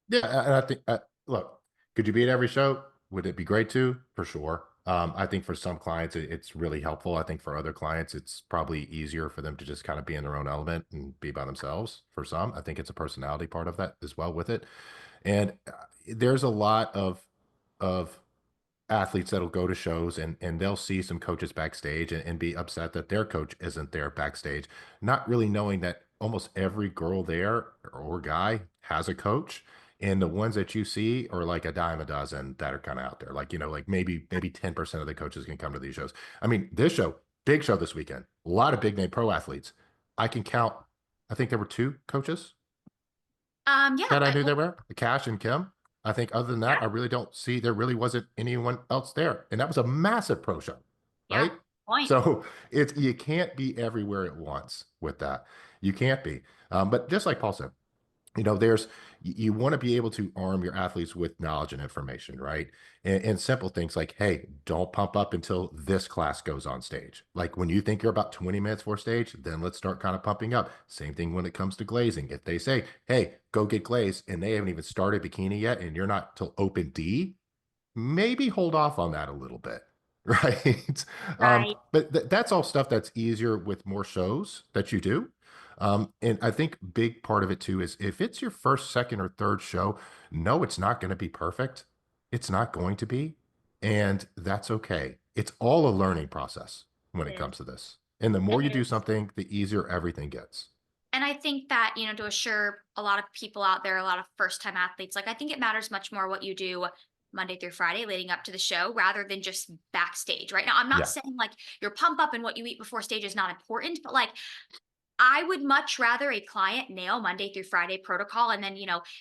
Yeah, and I think look, could you be at every show? Would it be great to? For sure. I think for some clients it's really helpful. I think for other clients it's probably easier for them to just kind of be in their own element and be by themselves. For some, I think it's a personality part of that as well with it. And there's a lot of athletes that'll go to shows and they'll see some coaches backstage and be upset that their coach isn't there backstage, not really knowing that almost every girl there or guy has a coach. And the ones that you see are like a dime a dozen that are kind of out there. Like, like maybe 10% of the coaches can come to these shows. I mean, this show, big show this weekend, a lot of big name pro athletes. I can count, I think there were 2 coaches Yeah, that I but knew they were, Cash and Kim. I think other than that, yeah, I really don't see there really wasn't anyone else there. And that was a massive pro show, yeah. right? Point. So it's you can't be everywhere at once with that. You can't be. But just like Paul said, there's you want to be able to arm your athletes with knowledge and information, right? And simple things like, hey, don't pump up until this class goes on stage. Like when you think you're about 20 minutes for stage, then let's start kind of pumping up. Same thing when it comes to glazing. If they say, hey, go get glaze, and they haven't even started bikini yet, and you're not till open D, maybe hold off on that a little bit. Right. Right. But that's all stuff that's easier with more shows that you do. And I think big part of it too is if it's your first, second, or third show, no, it's not going to be perfect. It's not going to be. And that's okay. It's all a learning process when It it is. comes to this. And the more It you do is. something, the easier everything gets. And I think that, to assure a lot of people out there, a lot of first time athletes, like I think it matters much more what you do Monday through Friday leading up to the show rather than just backstage. Right now, I'm not Yeah. saying like your pump up and what you eat before stage is not important, but like I would much rather a client nail Monday through Friday protocol and then,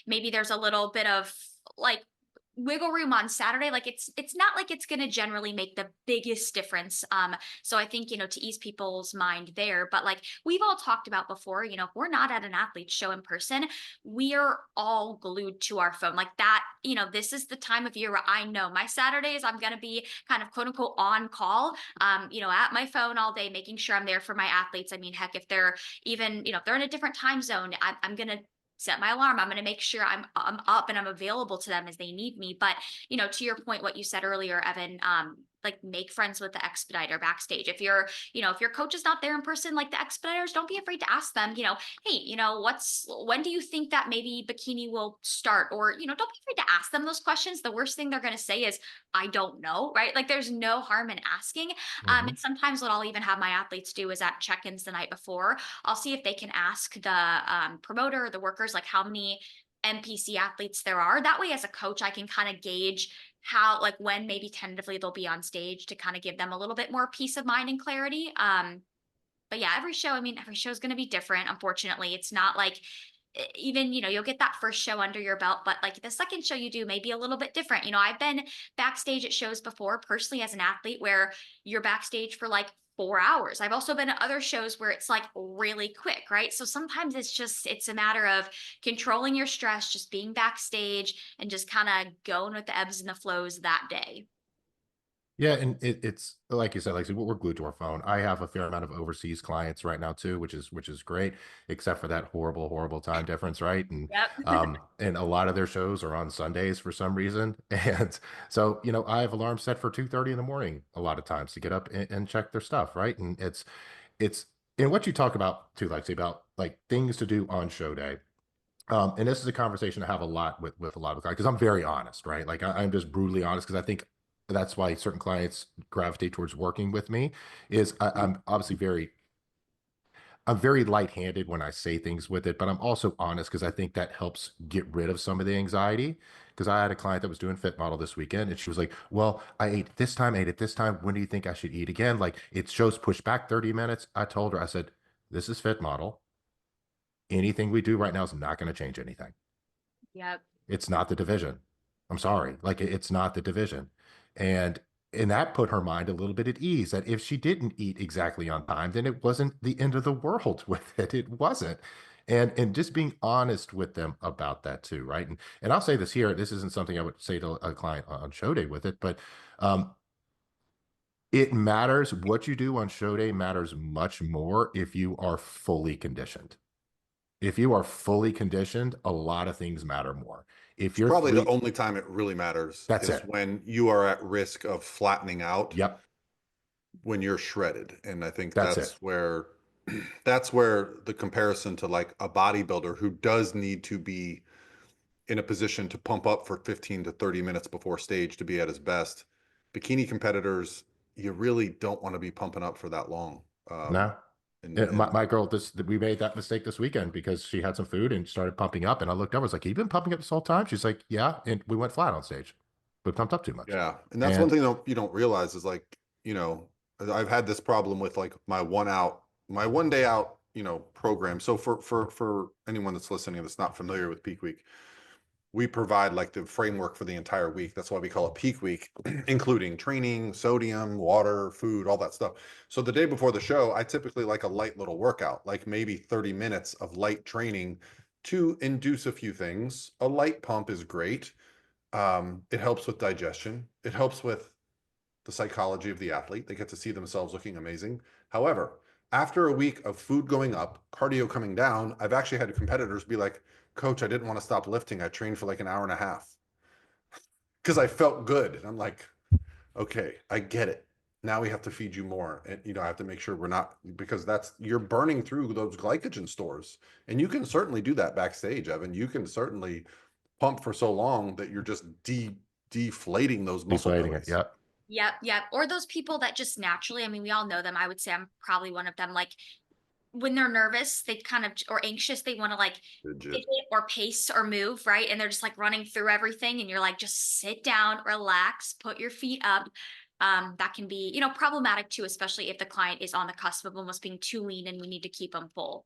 maybe there's a little bit of like wiggle room on Saturday. Like it's not like it's going to generally make the biggest difference. So I think, to ease people's mind there, but like we've all talked about before, if we're not at an athlete show in person, we are all glued to our phone like that. This is the time of year where I know my Saturdays, I'm going to be kind of quote unquote on call, at my phone all day, making sure I'm there for my athletes. I mean, heck, if they're even, if they're in a different time zone, I'm going to set my alarm. I'm going to make sure I'm up and I'm available to them as they need me. But, to your point, what you said earlier, Evan, like make friends with the expediter backstage. If if your coach is not there in person, like the expediters, don't be afraid to ask them, hey, when do you think that maybe bikini will start? Or, don't be afraid to ask them those questions. The worst thing they're going to say is, I don't know, right? Like there's no harm in asking. Mhm. And sometimes what I'll even have my athletes do is at check-ins the night before, I'll see if they can ask the promoter or the workers, like how many NPC athletes there are. That way, as a coach, I can kind of gauge how, like, when maybe tentatively they'll be on stage to kind of give them a little bit more peace of mind and clarity. But yeah, every show is going to be different. Unfortunately, it's not like even you'll get that first show under your belt, but like the second show you do may be a little bit different. I've been backstage at shows before personally as an athlete where you're backstage for like 4 hours. I've also been at other shows where it's like really quick, right? So sometimes it's a matter of controlling your stress, just being backstage and just kind of going with the ebbs and the flows that day. Yeah, and it's like you said, like I said, we're glued to our phone. I have a fair amount of overseas clients right now too, which is great, except for that horrible, horrible time difference, right? Yep. And a lot of their shows are on Sundays for some reason. And so, I have alarms set for 2:30 in the morning a lot of times to get up and check their stuff, right? And it's and what you talk about too, Lexi, about like things to do on show day. And this is a conversation I have a lot with a lot of clients because I'm very honest, right? Like I'm just brutally honest because I think that's why certain clients gravitate towards working with me. Is I'm obviously I'm very light-handed when I say things with it, but I'm also honest because I think that helps get rid of some of the anxiety. Because I had a client that was doing Fit Model this weekend, and she was like, "Well, I ate this time, ate it this time. When do you think I should eat again? Like it shows push back 30 minutes." I told her, I said, "This is Fit Model. Anything we do right now is not going to change anything. Yep. It's not the division. I'm sorry. Like it's not the division." And that put her mind a little bit at ease that if she didn't eat exactly on time, then it wasn't the end of the world with it. It wasn't. And just being honest with them about that too, right? And I'll say this here, this isn't something I would say to a client on show day with it, but um it matters. What you do on show day matters much more if you are fully conditioned. If you are fully conditioned, a lot of things matter more. If It's you're probably the three, only time it really matters that's is it. when you are at risk of flattening out Yep, when you're shredded. And I think that's it. that's where the comparison to like a bodybuilder who does need to be in a position to pump up for 15 to 30 minutes before stage to be at his best. Bikini competitors, you really don't want to be pumping up for that long. No. My, And my girl, we made that mistake this weekend because she had some food and started pumping up. And I looked over, I was like, "You've been pumping up this whole time?" She's like, "Yeah." And we went flat on stage. We pumped up too much. yeah, and that's one And thing that you don't realize is like, I've had this problem with like my one day out program. So for anyone that's listening that's not familiar with peak week, we provide like the framework for the entire week. That's why we call it peak week, including training, sodium, water, food, all that stuff. So the day before the show, I typically like a light little workout, like maybe 30 minutes of light training to induce a few things. A light pump is great. It helps with digestion. It helps with the psychology of the athlete. They get to see themselves looking amazing. However, after a week of food going up, cardio coming down, I've actually had competitors be like, Coach, I didn't want to stop lifting. I trained for like an hour and a half because I felt good. And I'm like, okay, I get it. Now we have to feed you more. And, I have to make sure we're not, because you're burning through those glycogen stores. And you can certainly do that backstage, Evan. You can certainly pump for so long that you're just deflating those muscle Deflating it. bellies. Yep. Yep. Or those people that just naturally, I mean, we all know them. I would say I'm probably one of them. Like when they're nervous, they kind of, or anxious, they want to like fidget or pace or move, right? And they're just like running through everything. And you're like, just sit down, relax, put your feet up. That can be, problematic too, especially if the client is on the cusp of almost being too lean and we need to keep them full.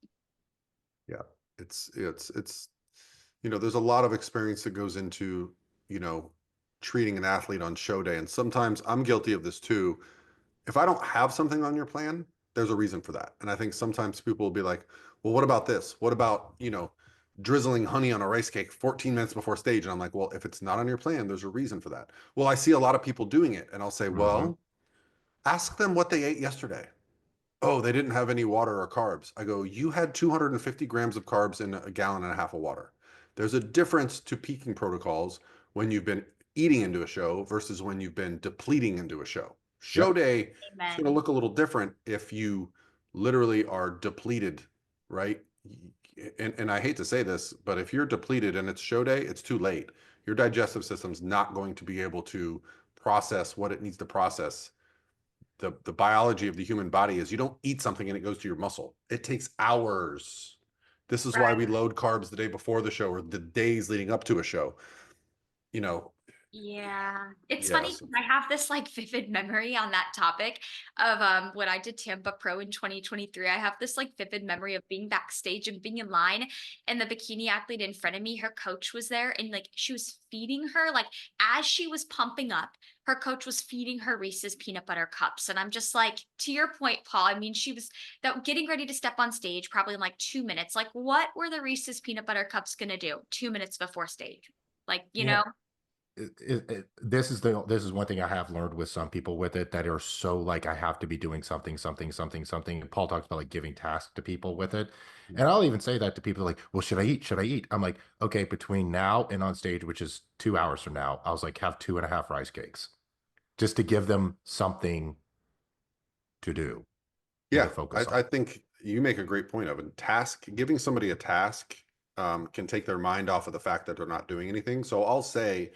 Yeah. It's, there's a lot of experience that goes into, treating an athlete on show day. And sometimes I'm guilty of this too. If I don't have something on your plan, there's a reason for that. And I think sometimes people will be like, well, what about this? What about, drizzling honey on a rice cake 14 minutes before stage? And I'm like, well, if it's not on your plan, there's a reason for that. Well, I see a lot of people doing it. And I'll say, well, ask them what they ate yesterday. Oh, they didn't have any water or carbs. I go, you had 250 grams of carbs in a gallon and a half of water. There's a difference to peaking protocols when you've been eating into a show versus when you've been depleting into a show. Show day is going to look a little different if you literally are depleted, right? And I hate to say this, but if you're depleted and it's show day, it's too late. Your digestive system's not going to be able to process what it needs to process. The biology of the human body is you don't eat something and it goes to your muscle. It takes hours. This is why we load carbs the day before the show or the days leading up to a show. Yeah. It's funny because I have this like vivid memory on that topic of when I did Tampa Pro in 2023. I have this like vivid memory of being backstage and being in line, and the bikini athlete in front of me, her coach was there, and like she was feeding her, like as she was pumping up, her coach was feeding her Reese's peanut butter cups. And I'm just like, to your point, Paul, I mean, she was getting ready to step on stage probably in like 2 minutes. Like what were the Reese's peanut butter cups going to do 2 minutes before stage? Like, you know? This is one thing I have learned with some people with it that are so like I have to be doing something. And Paul talks about like giving tasks to people with it, and I'll even say that to people like, well, should I eat? Should I eat? I'm like, okay, between now and on stage, which is 2 hours from now, I was like, have 2.5 rice cakes, just to give them something to do. Yeah, to focus on. I think you make a great point of it. Giving somebody a task can take their mind off of the fact that they're not doing anything. So I'll say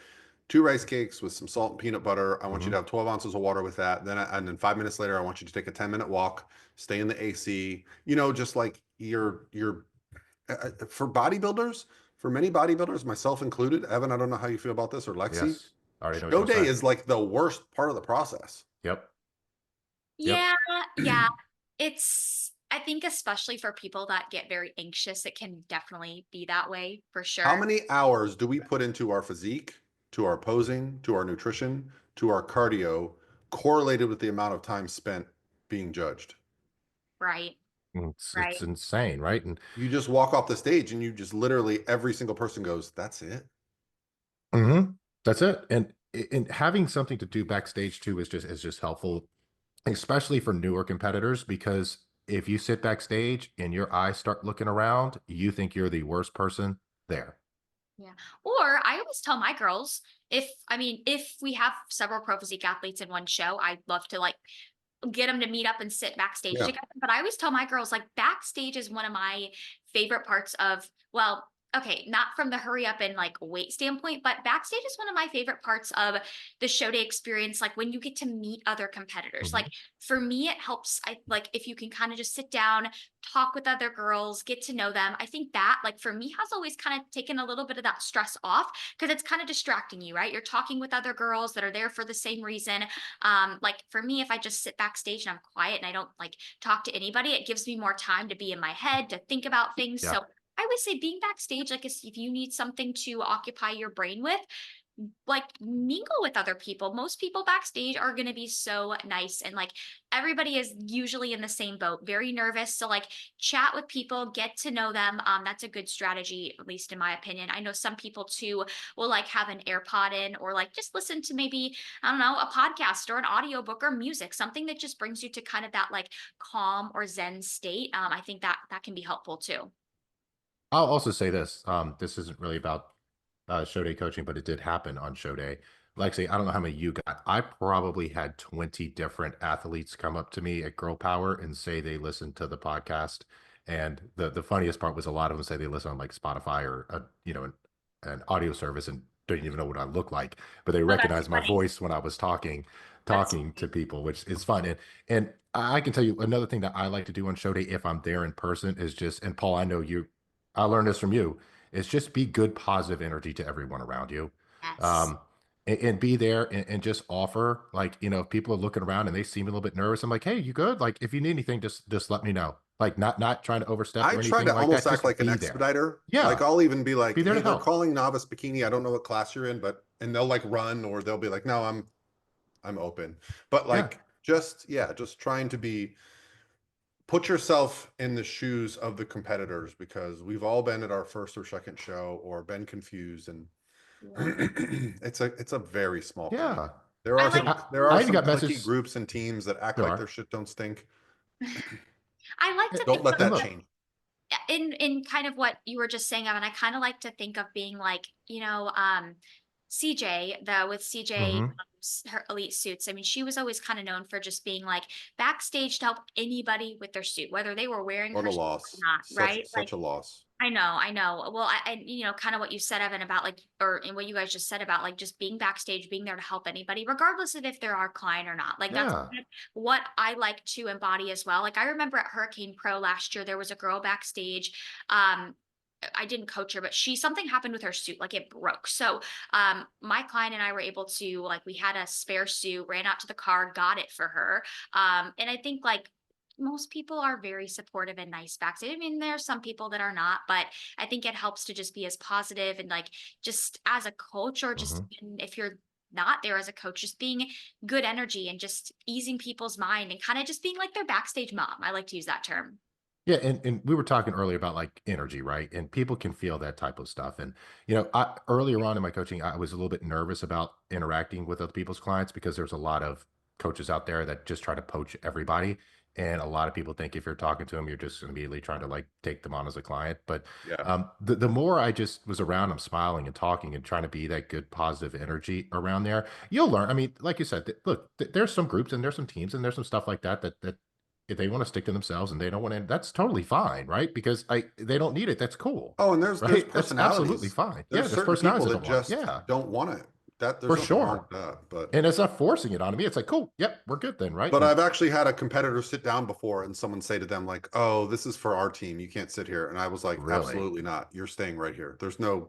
2 rice cakes with some salt and peanut butter. I want you to have 12 ounces of water with that. And then 5 minutes later, I want you to take a 10-minute walk, stay in the AC, just like you're for bodybuilders, for many bodybuilders, myself included. Evan, I don't know how you feel about this, or Lexi. Yes. I already know what Show you're day saying. is like the worst part of the process. Yep. Yeah. I think especially for people that get very anxious, it can definitely be that way for sure. How many hours do we put into our physique, to our posing, to our nutrition, to our cardio, correlated with the amount of time spent being judged? Right. It's insane, right? And you just walk off the stage and you just literally every single person goes, that's it. That's it. And having something to do backstage too is just helpful, especially for newer competitors, because if you sit backstage and your eyes start looking around, you think you're the worst person there. Yeah. Or I always tell my girls, if we have several pro physique athletes in one show, I'd love to like get them to meet up and sit backstage together. But I always tell my girls, like, backstage is one of my favorite parts of, well, okay, not from the hurry up and like wait standpoint, but backstage is one of my favorite parts of the show day experience. Like when you get to meet other competitors, like Mhm. for me, it helps. I like if you can kind of just sit down, talk with other girls, get to know them. I think that, like, for me, has always kind of taken a little bit of that stress off because it's kind of distracting you, right? You're talking with other girls that are there for the same reason. Like for me, if I just sit backstage and I'm quiet and I don't like talk to anybody, it gives me more time to be in my head, to think about things. Yeah. So I would say being backstage, like if you need something to occupy your brain with, like mingle with other people. Most people backstage are going to be so nice and like everybody is usually in the same boat, very nervous. So like chat with people, get to know them. That's a good strategy, at least in my opinion. I know some people too will like have an AirPod in or like just listen to maybe, I don't know, a podcast or an audiobook or music, something that just brings you to kind of that like calm or Zen state. I think that that can be helpful too. I'll also say this. This isn't really about show day coaching, but it did happen on show day. Lexi, I don't know how many you got. I probably had 20 different athletes come up to me at Girl Power and say they listened to the podcast. And the funniest part was a lot of them say they listen on like Spotify or an audio service and don't even know what I look like, but they Oh, that's recognize my funny. voice when I was talking That's talking to people, which is fun. And I can tell you another thing that I like to do on show day if I'm there in person is just, and Paul, I know you, I learned this from you, is just be good, positive energy to everyone around you. yes. Um, and be there and just offer, like, if people are looking around and they seem a little bit nervous, I'm like, hey, you good? Like, if you need anything, just let me know. Like, not trying to overstep I or try anything to like almost that. act Just like an be there. expediter. Like Yeah, I'll even be be like, there to "Hey, they're help. calling novice bikini. I don't know what class you're in, but," and they'll like run or they'll be like, "No, I'm open." But Yeah. like just yeah, just trying to be put yourself in the shoes of the competitors because we've all been at our first or second show or been confused and Yeah. it's a very small community. Yeah. There I are like And some I, there I are even some got clicky messages. groups and teams that act There like their are. shit don't stink. I like to Don't think let of And that it look, change. in kind of what you were just saying of, and I kind of like to think of being like, CJ, the with CJ, hmm her elite suits. I mean, she was always kind of known for just being like backstage to help anybody with their suit, whether they were wearing What her a suit or loss. not, Such right? Like such a loss. I know. Well, kind of what you said, Evan, about like, or and what you guys just said about like just being backstage, being there to help anybody, regardless of if they're our client or not. Like that's yeah. kind of what I like to embody as well. Like I remember at Hurricane Pro last year, there was a girl backstage. Um, I didn't coach her, but something happened with her suit, like it broke. So my client and I were able to like we had a spare suit, ran out to the car, got it for her. And I think like most people are very supportive and nice backstage. I mean, there are some people that are not, but I think it helps to just be as positive and like just as a coach or just hmm if you're not there as a coach, just being good energy and just easing people's mind and kind of just being like their backstage mom. I like to use that term. Yeah, and we were talking earlier about like energy, right? And people can feel that type of stuff. And earlier on in my coaching, I was a little bit nervous about interacting with other people's clients because there's a lot of coaches out there that just try to poach everybody. And a lot of people think if you're talking to them, you're just immediately trying to like take them on as a client. But Yeah. the more I just was around, I'm smiling and talking and trying to be that good positive energy around there. You'll learn. I mean, like you said, look, there's some groups and there's some teams and there's some stuff like that if they want to stick to themselves and they don't want to, that's totally fine, right? Because they don't need it. That's cool, Oh, and there's right? That's absolutely personalities. fine. Yeah, There's there's certain people personalities that that don't want it. just Yeah, don't want it. That for there's nothing wrong sure. with that. And it's not forcing it on me. It's like, cool, yep, we're good then, right? But And I've actually had a competitor sit down before and someone say to them like, "Oh, this is for our team. You can't sit here." And I was like, really, "Absolutely not. You're staying right here. There's no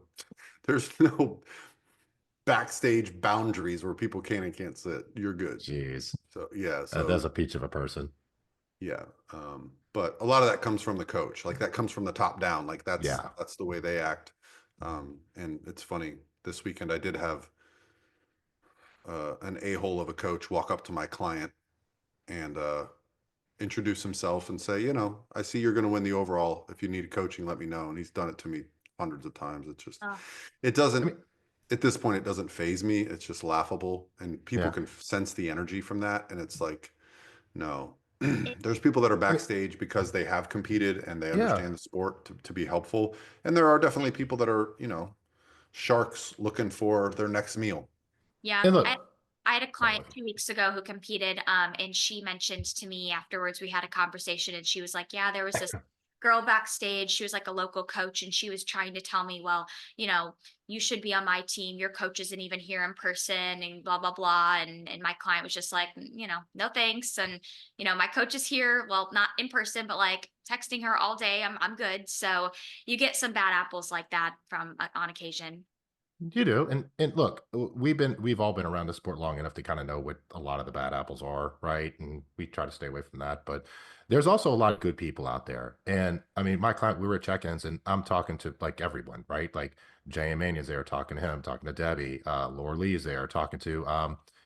backstage boundaries where people can and can't sit. You're good." jeez, So yeah, that's so a peach of a person. yeah. But a lot of that comes from the coach. Like that comes from the top down. Like Yeah. that's the way they act. And it's funny. This weekend I did have an a-hole of a coach walk up to my client and introduce himself and say, "I see you're going to win the overall. If you need coaching, let me know." And he's done it to me hundreds of times. Oh, It I doesn't, mean, at this point, it doesn't phase me. It's just laughable. And people yeah. can sense the energy from that. And it's like, no. it, There's people that are I mean, backstage because they have competed and they yeah. understand the sport to be helpful. And there are definitely people that are, sharks looking for their next meal. yeah. And I, look, I had a sorry, client Lexi. 2 weeks ago who competed, and she mentioned to me afterwards, we had a conversation and she was like, yeah, there was this girl backstage. She was like a local coach, and she was trying to tell me, well, you know, you should be on my team. Your coach isn't even here in person, and blah blah blah. And my client was just like, you know, no thanks. And you know, my coach is here. Well, not in person, but like texting her all day. I'm good. So you get some bad apples like that from on occasion. You do, and look, we've all been around the sport long enough to kind of know what a lot of the bad apples are, right? And we try to stay away from that. But there's also a lot of good people out there. And I mean, my client, we were at check-ins, and I'm talking to like everyone, right? Like Jay and Mania's there, talking to him, talking to Debbie, Laura Lee's there, talking to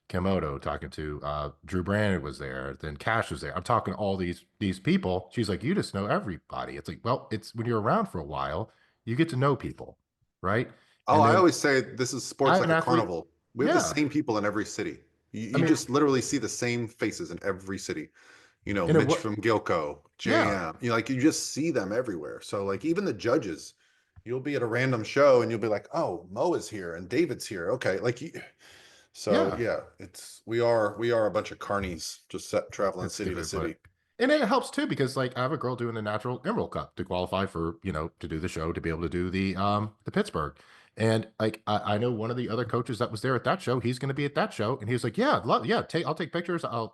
Kimoto, talking to Drew Brandon was there, then Cash was there. I'm talking to all these people. She's like, you just know everybody. It's like, well, it's when you're around for a while, you get to know people, right? Oh, And I then always say this is sports I'm like an a athlete. carnival. We have the Yeah. same people in every city. You, I you mean, just literally see the same faces in every city. You know, in a Mitch what? from Gilco, Yeah. JM, you know, like you just see them everywhere. So like even the judges, you'll be at a random show and you'll be like, oh, Mo is here and David's here. Okay. Like, so Yeah. yeah, we are a bunch of carnies just traveling That's a good city way to to put it. city. And it helps too because like I have a girl doing the natural Emerald Cup to qualify for, to do the show to be able to do the Pittsburgh. And like I know one of the other coaches that was there at that show, he's going to be at that show. And he was like, yeah, yeah, I'll take pictures. I'll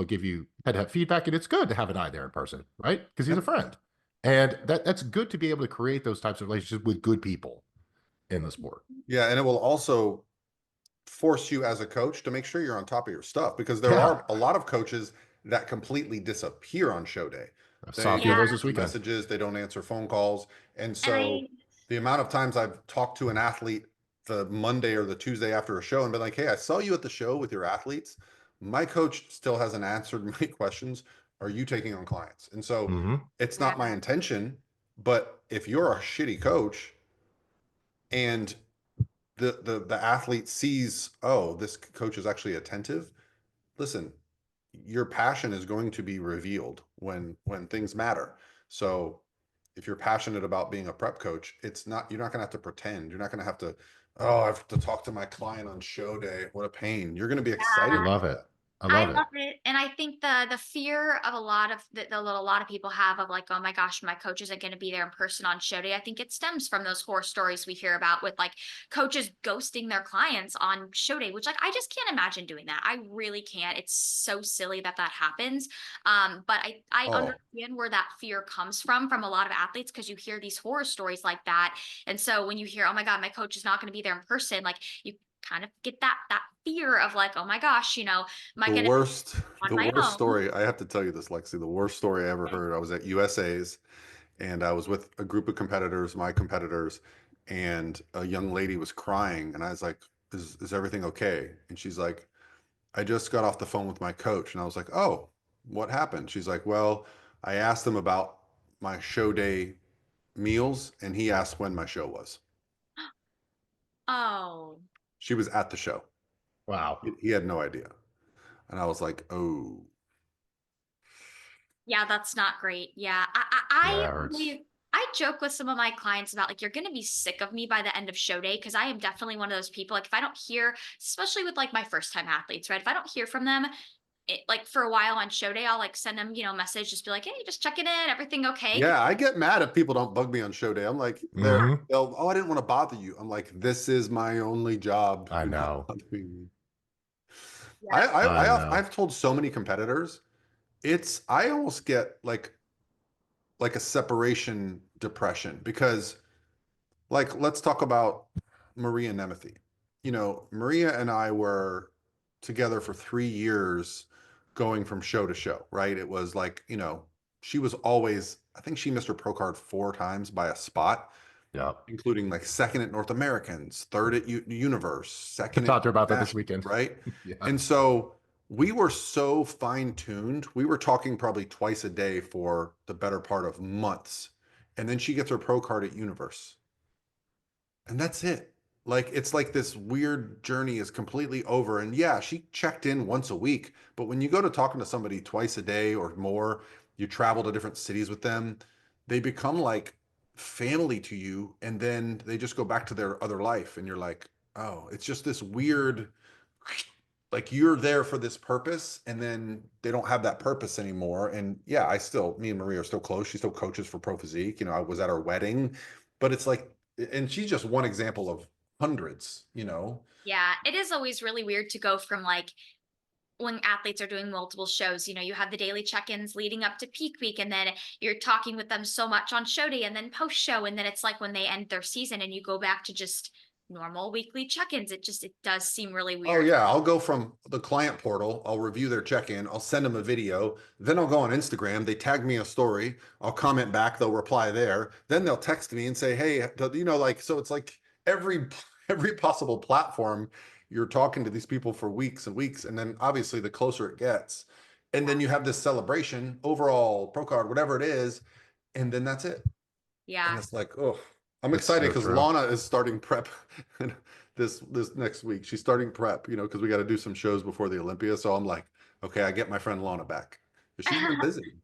give you head feedback. And it's good to have an eye there in person, right? Because he's a Yep. friend. And that's good to be able to create those types of relationships with good people in the sport. Yeah. And it will also force you as a coach to make sure you're on top of your stuff because there Yeah. are a lot of coaches that completely disappear on show day. I saw a They few of Yeah. don't those this answer weekend. messages, they don't answer phone calls. And And so the amount of times I've talked to an athlete the Monday or the Tuesday after a show and been like, hey, I saw you at the show with your athletes. My coach still hasn't answered my questions. Are you taking on clients? And so Hmm. it's yeah. not my intention, but if you're a shitty coach and the athlete sees, oh, this coach is actually attentive. Listen, your passion is going to be revealed when things matter. So if you're passionate about being a prep coach, it's not you're not going to have to pretend. You're not going to have to, oh, I have to talk to my client on show day. What a pain. You're going to be I excited love about it. that. I I love it. love it. And I think the fear of a lot of a lot of people have of like, oh my gosh, my coach isn't going to be there in person on show day. I think it stems from those horror stories we hear about with like coaches ghosting their clients on show day, which like I just can't imagine doing that. I really can't. It's so silly that that happens. But I Oh, understand where that fear comes from a lot of athletes because you hear these horror stories like that. And so when you hear, oh my God, my coach is not going to be there in person, like you kind of get that fear of like, oh my gosh, you know, am I the going to worst, on the my worst own? story. I have to tell you this, Lexi. The worst story I ever heard. I was at USA's and I was with a group of competitors, my competitors, and a young lady was crying, and I was like, "Is everything okay?" And she's like, "I just got off the phone with my coach," and I was like, "Oh, what happened?" She's like, "Well, I asked him about my show day meals, and he asked when my show was." Oh, She was at the show. Wow. He had no idea, and I was like, "Oh, yeah, that's not great. Yeah, Yeah, I it hurts. really, I joke with some of my clients about like, you're going to be sick of me by the end of show day because I am definitely one of those people. Like, if I don't hear, especially with like my first time athletes, right? If I don't hear from them, like for a while on show day, I'll like send them, you know, message, just be like, hey, just checking in, everything okay? 'Cause yeah." I get mad if people don't bug me on show day. I'm like, Hmm. "Oh, I didn't want to bother you." I'm like, "This is my only job. I You're not know. bothering me." yeah, I know. I've told so many competitors, I almost get like a separation depression because like let's talk about Maria Nemeth. You know, Maria and I were together for 3 years going from show to show, right? It was like, she was always, I think she missed her pro card 4 times by a spot, Yep. including like second at North Americans, third at Universe, I second at talked to her about that this National, weekend. right? Yeah. And so we were so fine tuned. We were talking probably twice a day for the better part of months. And then she gets her pro card at Universe. And that's it. Like it's like this weird journey is completely over. And yeah, she checked in once a week, but when you go to talking to somebody twice a day or more, you travel to different cities with them, they become like family to you, and then they just go back to their other life, and you're like, oh, it's just this weird like you're there for this purpose, and then they don't have that purpose anymore. And yeah, me and Maria are still close. She still coaches for Pro Physique. You know, I was at her wedding, but it's like, and she's just one example of hundreds, you know. Yeah, it is always really weird to go from like when athletes are doing multiple shows, you know, you have the daily check-ins leading up to peak week, and then you're talking with them so much on show day and then post show. And then it's like when they end their season and you go back to just normal weekly check-ins, it does seem really Oh weird. yeah, I'll go from the client portal, I'll review their check-in, I'll send them a video, then I'll go on Instagram, they tag me a story, I'll comment back, they'll reply there, then they'll text me and say, "Hey, you know, like so it's like every every possible platform you're talking to these people for weeks and weeks, and then obviously the closer it gets, and then you have this celebration, overall pro card, whatever it is, and then that's it. And Yeah. it's like, oh, I'm It's excited so because true. Lana is starting prep this next week. She's starting prep, you know, because we got to do some shows before the Olympia. So I'm like, okay, I get my friend Lana back. 'Cause she's been busy.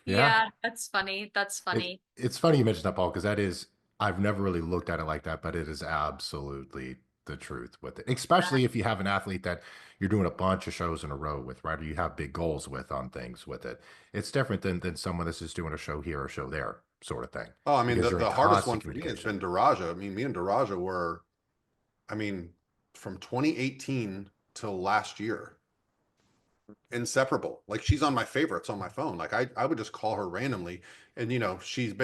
Yeah. Yeah, that's funny. That's funny. It's funny you mentioned that, Paul, because that is, I've never really looked at it like that, but it is absolutely the truth with it. Especially if you have an athlete that you're doing a bunch of shows in a row with, right? Or you have big goals with on things with it. It's different than someone that's just doing a show here or a show there sort of thing. Oh, I mean, Because you're in the hardest constant one for me has communication. been Daraja. I mean, me and Daraja were, I mean, from 2018 till last year, inseparable. Like she's on my favorites on my phone. Like I would just call her randomly, and you know she's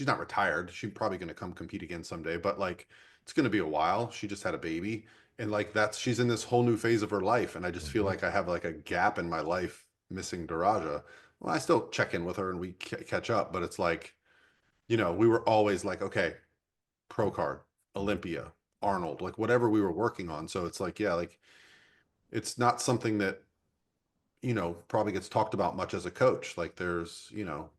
not retired. She's probably going to come compete again someday, but like it's going to be a while. She just had a baby, and like she's in this whole new phase of her life, and I just feel Mhm. like I have like a gap in my life missing Daraja. Well, I still check in with her and we catch up, but it's like, you know, we were always like, okay, pro card, Olympia, Arnold, like whatever we were working on. So it's like, yeah, like it's not something that, you know, probably gets talked about much as a coach. Like there's, you know,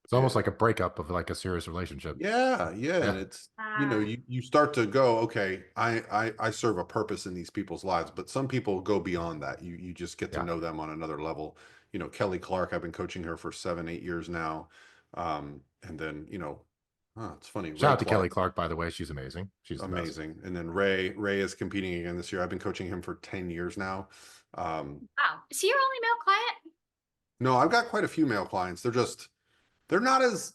It's almost like a breakup of like a serious relationship. yeah, yeah, and Yeah. it's, you know, Ah, you start to go, okay, I serve a purpose in these people's lives, but some people go beyond that. You just get to Yeah. know them on another level. You know, Kelly Clark, I've been coaching her for 7, 8 years now, and then you know, it's funny, Shout Ray out to Kelly Clark, Clark, by the way. She's amazing. She's the best. amazing, and then Ray is competing again this year. I've been coaching him for 10 years now. wow. Is he your only male client? No, I've got quite a few male clients. They're not as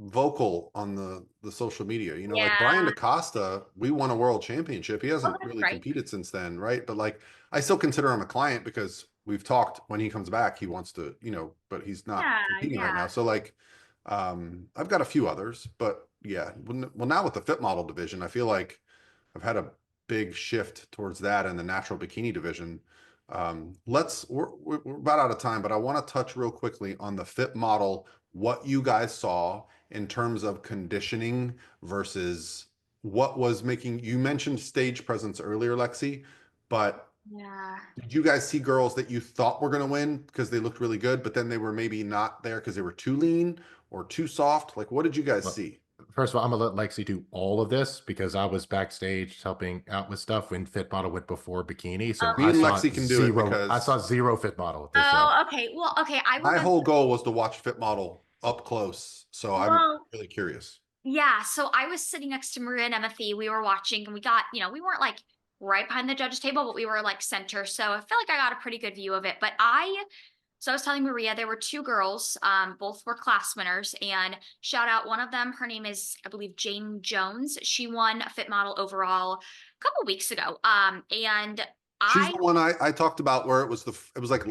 vocal on the social media. You know, like Brian Yeah. DaCosta, we won a world championship. He Oh, hasn't that's really right. competed since then, right? But like I still consider him a client because we've talked when he comes back, he wants to, you know, but he's not Yeah, competing right now. yeah. So like I've got a few others, but yeah, well now with the fit model division, I feel like I've had a big shift towards that in the natural bikini division. We're about out of time, but I want to touch real quickly on the fit model, what you guys saw in terms of conditioning versus what was making you mentioned stage presence earlier, Lexi, but Yeah. did you guys see girls that you thought were going to win because they looked really good, but then they were maybe not there because they were too lean or too soft? Like, what did you guys Well, see? first of all, I'm gonna let Lexi do all of this because I was backstage helping out with stuff when Fit Model went before Bikini. So Me Okay. and Lexi can do it I saw because zero Fit Model at this show. Oh, okay. Well, okay. I will my go. whole goal was to watch fit model up close. So I'm Well, really curious. yeah. So I was sitting next to Maria and Timothy. We were watching, and we got, we weren't like right behind the judges table, but we were like center. So I feel like I got a pretty good view of it. So I was telling Maria there were two girls, both were class winners, and shout out one of them. Her name is, I believe, Jane Jones. She won a fit model overall a couple weeks ago. And She's I, the one I talked about where it was like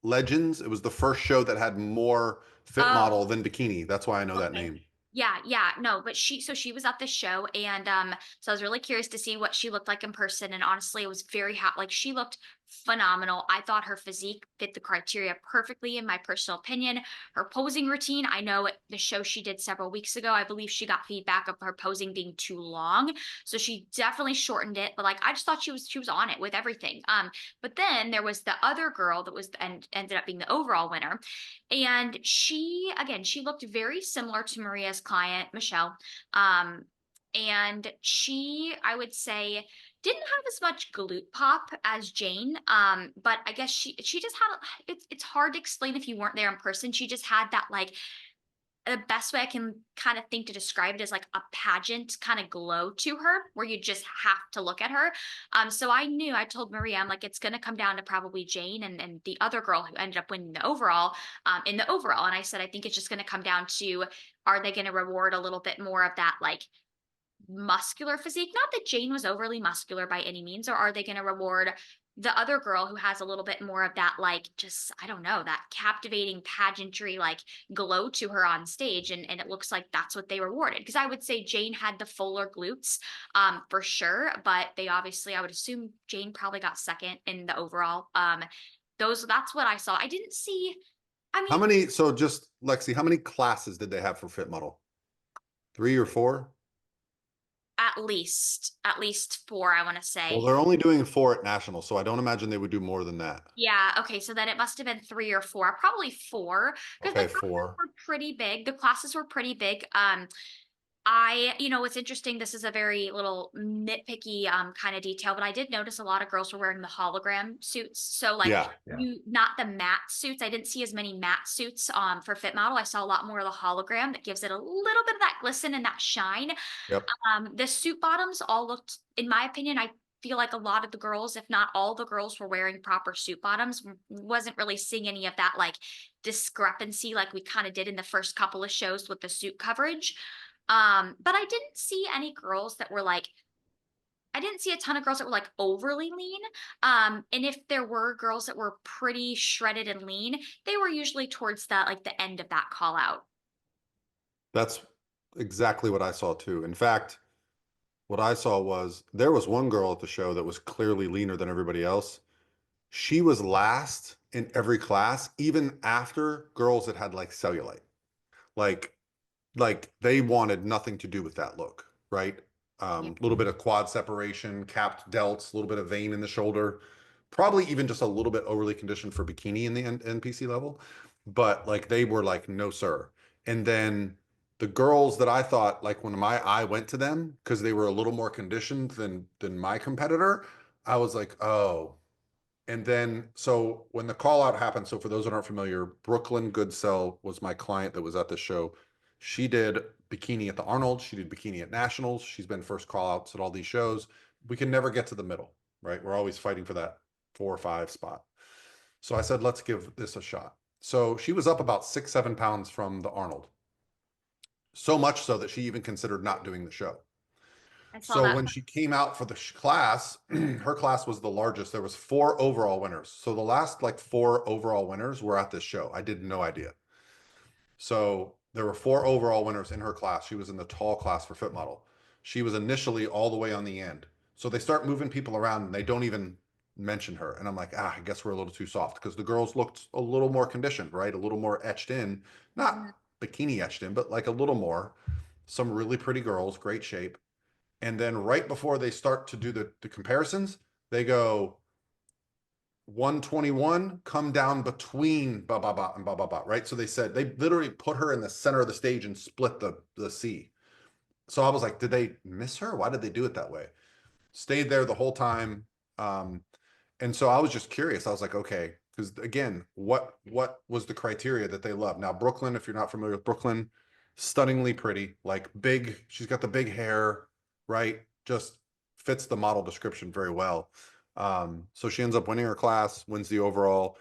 Legends. It was the first show that had more fit oh, model than Bikini. That's why I know that okay. name. Yeah, yeah, no, but she was at the show, and so I was really curious to see what she looked like in person, and honestly it was very hot. Like she looked phenomenal. I thought her physique fit the criteria perfectly in my personal opinion. Her posing routine, I know at the show she did several weeks ago, I believe she got feedback of her posing being too long. So she definitely shortened it, but like I just thought she was on it with everything. But then there was the other girl that was and ended up being the overall winner. And she looked very similar to Maria's client, Michelle. Um, and I would say, didn't have as much glute pop as Jane. But I guess she just had it's hard to explain if you weren't there in person. She just had that like the best way I can kind of think to describe it is like a pageant kind of glow to her where you just have to look at her. So I told Maria, I'm like, it's going to come down to probably Jane and the other girl who ended up winning the overall, in the overall. And I said, I think it's just going to come down to, are they going to reward a little bit more of that like muscular physique? Not that Jane was overly muscular by any means, or are they going to reward the other girl who has a little bit more of that, like, just, I don't know, that captivating pageantry, like glow to her on stage. And it looks like that's what they rewarded. Because I would say Jane had the fuller glutes, for sure. But they obviously, I would assume Jane probably got second in the overall. That's what I saw. I didn't see, I How mean, many, so just Lexi, how many classes did they have for Fit Model? 3 or 4? at least four, I want to Well, say. they're only doing 4 at National, so I don't imagine they would do more than that. Yeah, okay, so then it must have been three or four, probably four, because the Okay, classes 4. were pretty big. The classes were pretty big. What's interesting, this is a very little nitpicky kind of detail, but I did notice a lot of girls were wearing the hologram suits. So like Yeah. not the matte suits. I didn't see as many matte suits for Fit Model. I saw a lot more of the hologram that gives it a little bit of that glisten and that shine. Yep. The suit bottoms all looked, in my opinion, I feel like a lot of the girls, if not all the girls, were wearing proper suit bottoms. Wasn't really seeing any of that like discrepancy like we kind of did in the first couple of shows with the suit coverage. But I didn't see any girls that were like, I didn't see a ton of girls that were like overly lean. And if there were girls that were pretty shredded and lean, they were usually towards that, like the end of that call out. That's exactly what I saw too. In fact, what I saw was there was one girl at the show that was clearly leaner than everybody else. She was last in every class, even after girls that had like cellulite. Like they wanted nothing to do with that look, right? Yeah. Little bit of quad separation, capped delts, a little bit of vein in the shoulder, probably even just a little bit overly conditioned for bikini in the NPC level, but like they were like, no, sir. And then the girls that I thought like when my eye went to them because they were a little more conditioned than my competitor, I was like, oh. And then, so when the call out happened, so for those that aren't familiar, Brooklyn Goodsell was my client that was at the show. She did bikini at the Arnold. She did bikini at Nationals. She's been first call outs at all these shows. We can never get to the middle, right? We're always fighting for that 4 or 5 spot. So I said, let's give this a shot. So she was up about 6, 7 pounds from the Arnold. So much so that she even considered not doing the show. I saw So that. when she came out for the class, her class was the largest. There was 4 overall winners. So the last like 4 overall winners were at this show. I did no idea. So there were 4 overall winners in her class. She was in the tall class for Fit Model. She was initially all the way on the end. So they start moving people around and they don't even mention her. And I'm like, I guess we're a little too soft because the girls looked a little more conditioned, right? A little more etched in, Mhm. not bikini etched in, but like a little more. Some really pretty girls, great shape. And then right before they start to do the comparisons, they go 121, come down between ba ba ba and ba ba ba, right? So they said they literally put her in the center of the stage and split the C. So I was like, did they miss her? Why did they do it that way? Stayed there the whole time. And so I was just curious. I was like, okay, because again, what was the criteria that they love? Now, Brooklyn, if you're not familiar with Brooklyn, stunningly pretty, like big, she's got the big hair, right? Just fits the model description very well. So she ends up winning her class, wins the overall.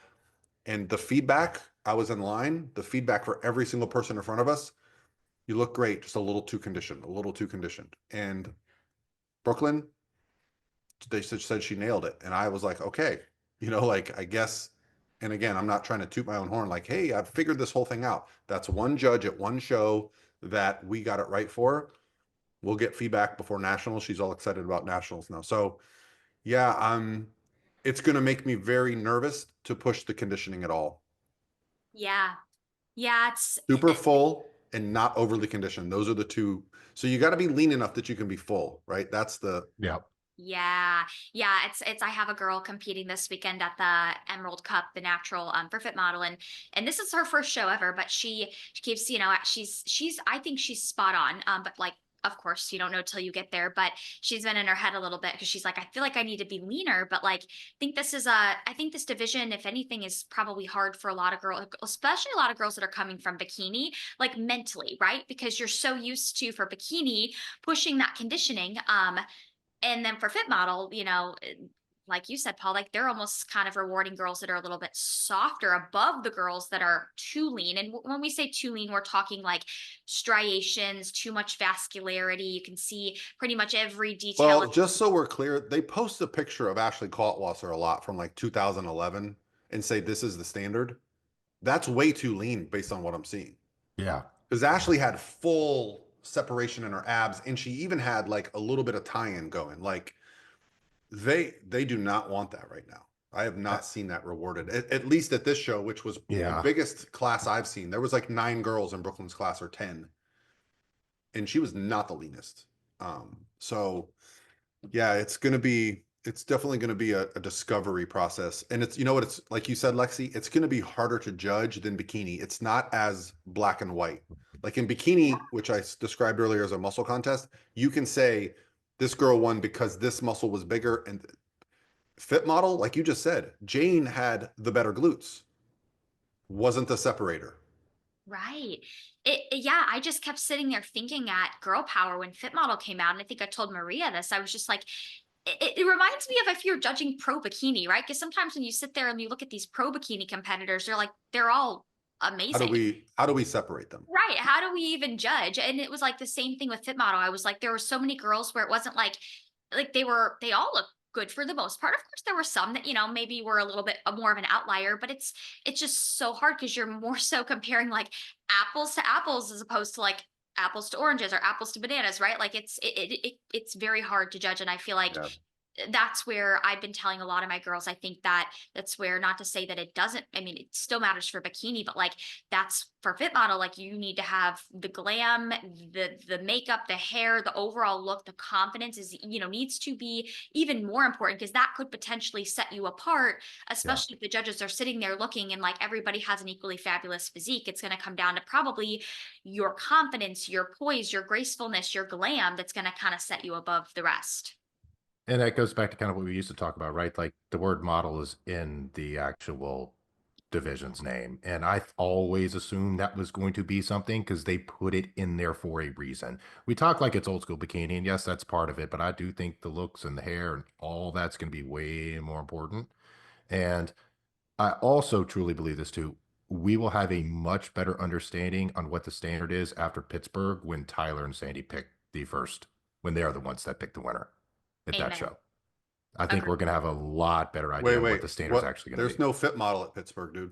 And the feedback, I was in line, the feedback for every single person in front of us, you look great, just a little too conditioned, a little too conditioned. And Brooklyn, they said she nailed it. And I was like, okay, like I guess, and again, I'm not trying to toot my own horn, like, hey, I've figured this whole thing out. That's one judge at one show that we got it right for. We'll get feedback before nationals. She's all excited about nationals now. So yeah, it's gonna make me very nervous to push the conditioning at all. Yeah. Yeah, it's Super full and not overly conditioned. Those are the two. So you got to be lean enough that you can be full, right? That's the Yeah. yeah. Yeah, it's I have a girl competing this weekend at the Emerald Cup, the natural for Fit Model, and this is her first show ever, but she keeps, she's I think she's spot on. But like of course you don't know till you get there, but she's been in her head a little bit because she's like, I feel like I need to be leaner, but like I think this division, if anything, is probably hard for a lot of girls, especially a lot of girls that are coming from bikini, like mentally, right? Because you're so used to, for bikini, pushing that conditioning. And then for fit model, like you said, Paul, like they're almost kind of rewarding girls that are a little bit softer above the girls that are too lean. And when we say too lean, we're talking like striations, too much vascularity. You can see pretty much every detail. Well, just so we're clear, they post a picture of Ashley Kaltwasser a lot from like 2011 and say this is the standard. That's way too lean based on what I'm seeing. Yeah. Because Ashley had full separation in her abs, and she even had like a little bit of tie-in going. Like they do not want that right now. I have not seen that rewarded, at least at this show, which was the biggest class I've seen. There was like 9 girls in Brooklyn's class, or 10, and she was not the leanest. So yeah, it's definitely gonna be a discovery process. And it's, you know what, it's like you said, Lexi, it's gonna be harder to judge than bikini. It's not as black and white. Like in bikini, which I described earlier as a muscle contest, you can say this girl won because this muscle was bigger. And fit model, like you just said, Jane had the better glutes, wasn't the separator. Right. Yeah, I just kept sitting there thinking at Girl Power when Fit Model came out. And I think I told Maria this. I was just like, it reminds me of if you're judging pro bikini, right? Because sometimes when you sit there and you look at these pro bikini competitors, they're all amazing. How do we separate them? Right. How do we even judge? And it was like the same thing with Fit Model. I was like, there were so many girls where it wasn't like they all look good for the most part. Of course, there were some that, maybe were a little bit more of an outlier, but it's just so hard because you're more so comparing like apples to apples as opposed to like apples to oranges or apples to bananas, right? Like it's very hard to judge. And I feel like Yeah. that's where I've been telling a lot of my girls. I think that's where, not to say that it doesn't, I mean, it still matters for bikini, but like that's for fit model. Like you need to have the glam, the makeup, the hair, the overall look, the confidence is, needs to be even more important because that could potentially set you apart, especially if the judges are sitting there looking and like everybody has an equally fabulous physique. It's going to come down to probably your confidence, your poise, your gracefulness, your glam that's going to kind of set you above the rest. And that goes back to kind of what we used to talk about, right? Like the word model is in the actual division's name. And I always assumed that was going to be something because they put it in there for a reason. We talk like it's old school bikini, and yes, that's part of it, but I do think the looks and the hair and all that's going to be way more important. And I also truly believe this too. We will have a much better understanding on what the standard is after Pittsburgh when Tyler and Sandy pick the first, when they are the ones that pick the winner at that Amen. show. I think we're going to have a lot better idea Wait, of wait. what the standard is actually going to be. There's no fit model at Pittsburgh, dude.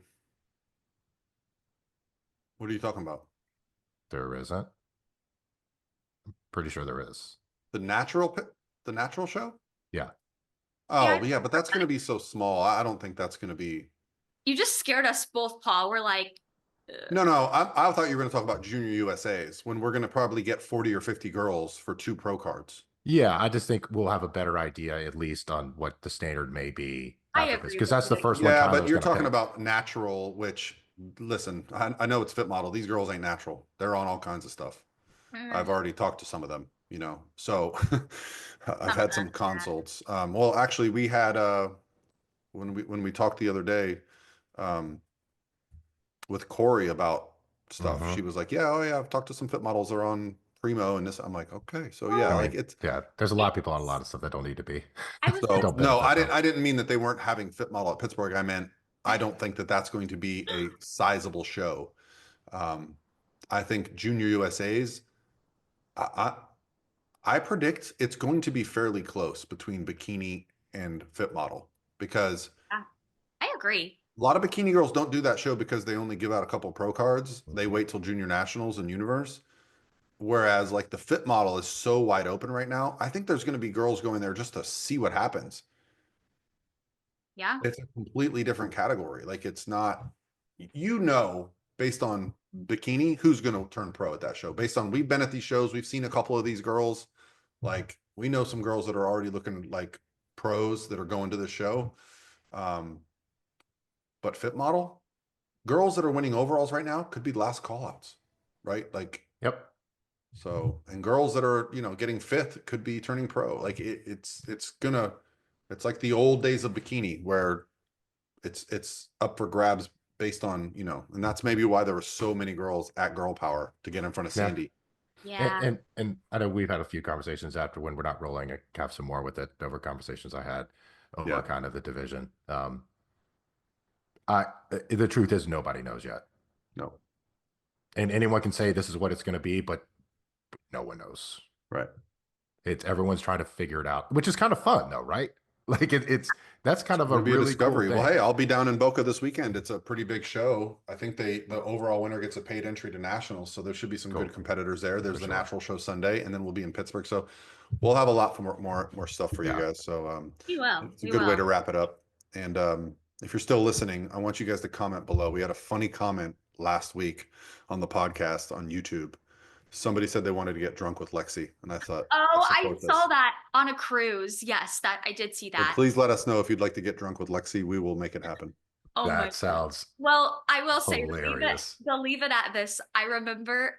What are you talking about? There isn't. I'm pretty sure there is. The natural show? Yeah. Oh, yeah, but that's going to be so small. I don't think that's going to be. You just scared us both, Paul. We're like, No, I thought you were going to talk about Junior USAs when we're going to probably get 40 or 50 girls for 2 pro cards. Yeah, I just think we'll have a better idea at least on what the standard may be I after agree this, because with that's the you. first one. Yeah, Tyler's but you're gonna talking pick. about natural, which, listen, I know it's fit model. These girls ain't natural. They're on all kinds of stuff. I've already talked to some of them, so I've had some consults. Well, actually, we had when we talked the other day with Corey about stuff, she was like, oh yeah, I've talked to some fit models. They're on Primo and this. I'm like, okay, so yeah, I like mean, it's yeah, there's a lot of people on a lot of stuff that don't need to be. I was so Don't no, benefit them. I didn't mean that they weren't having fit model at Pittsburgh. I meant I don't think that that's going to be a sizable show. I think Junior USA's. I I predict it's going to be fairly close between bikini and fit model because I agree. a lot of bikini girls don't do that show because they only give out a couple pro cards. They wait till junior nationals and universe. Whereas like the fit model is so wide open right now. I think there's going to be girls going there just to see what happens. Yeah. It's a completely different category. Like it's not, based on bikini, who's going to turn pro at that show. Based on, we've been at these shows, we've seen a couple of these girls. Like we know some girls that are already looking like pros that are going to the show. But fit model, girls that are winning overalls right now could be last call outs, right? Like, Yep. So, and girls that are, getting fit could be turning pro. Like it's like the old days of bikini where it's up for grabs based on, and that's maybe why there were so many girls at Girl Power to get in front of Yeah. Sandy. Yeah. And I know we've had a few conversations after when we're not rolling. I have some more with it over conversations I had over Yeah. kind of the division. The truth is nobody knows yet. No. And anyone can say this is what it's going to be, but no one knows. Right. Everyone's trying to figure it out, which is kind of fun though, right? Like that's kind of a It'll be a really discovery. cool Well, thing. hey, I'll be down in Boca this weekend. It's a pretty big show. I think the overall winner gets a paid entry to nationals, so there should be some Cool. good competitors there. There's For the sure. natural show Sunday, and then we'll be in Pittsburgh. So we'll have a lot more stuff for you Yeah. guys. So You will. it's a You good way will. to wrap it up. And if you're still listening, I want you guys to comment below. We had a funny comment last week on the podcast on YouTube. Somebody said they wanted to get drunk with Lexi, and I thought, Oh, I support saw this. that on a cruise. Yes, that I did see So that. please let us know if you'd like to get drunk with Lexi. We will make it happen. Oh my That sounds Well, I will say hilarious. they'll leave it at this. I remember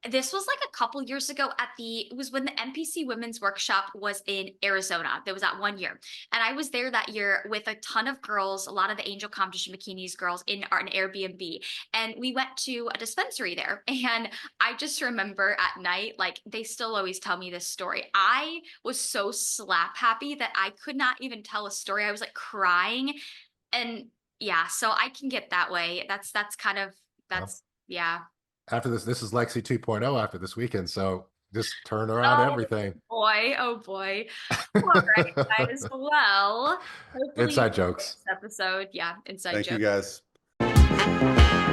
this was like a couple years ago it was when the NPC Women's Workshop was in Arizona. There was that one year. And I was there that year with a ton of girls, a lot of the Angel Competition Bikinis girls in an Airbnb. And we went to a dispensary there. And I just remember at night, like they still always tell me this story. I was so slap happy that I could not even tell a story. I was like crying. And yeah, so I can get that way. That's kind of, yeah. After this is Lexi 2.0 after this weekend. So just turn around everything. Oh boy. All right, guys. Well, hopefully Inside jokes. this episode. Yeah, inside Thank jokes. you guys.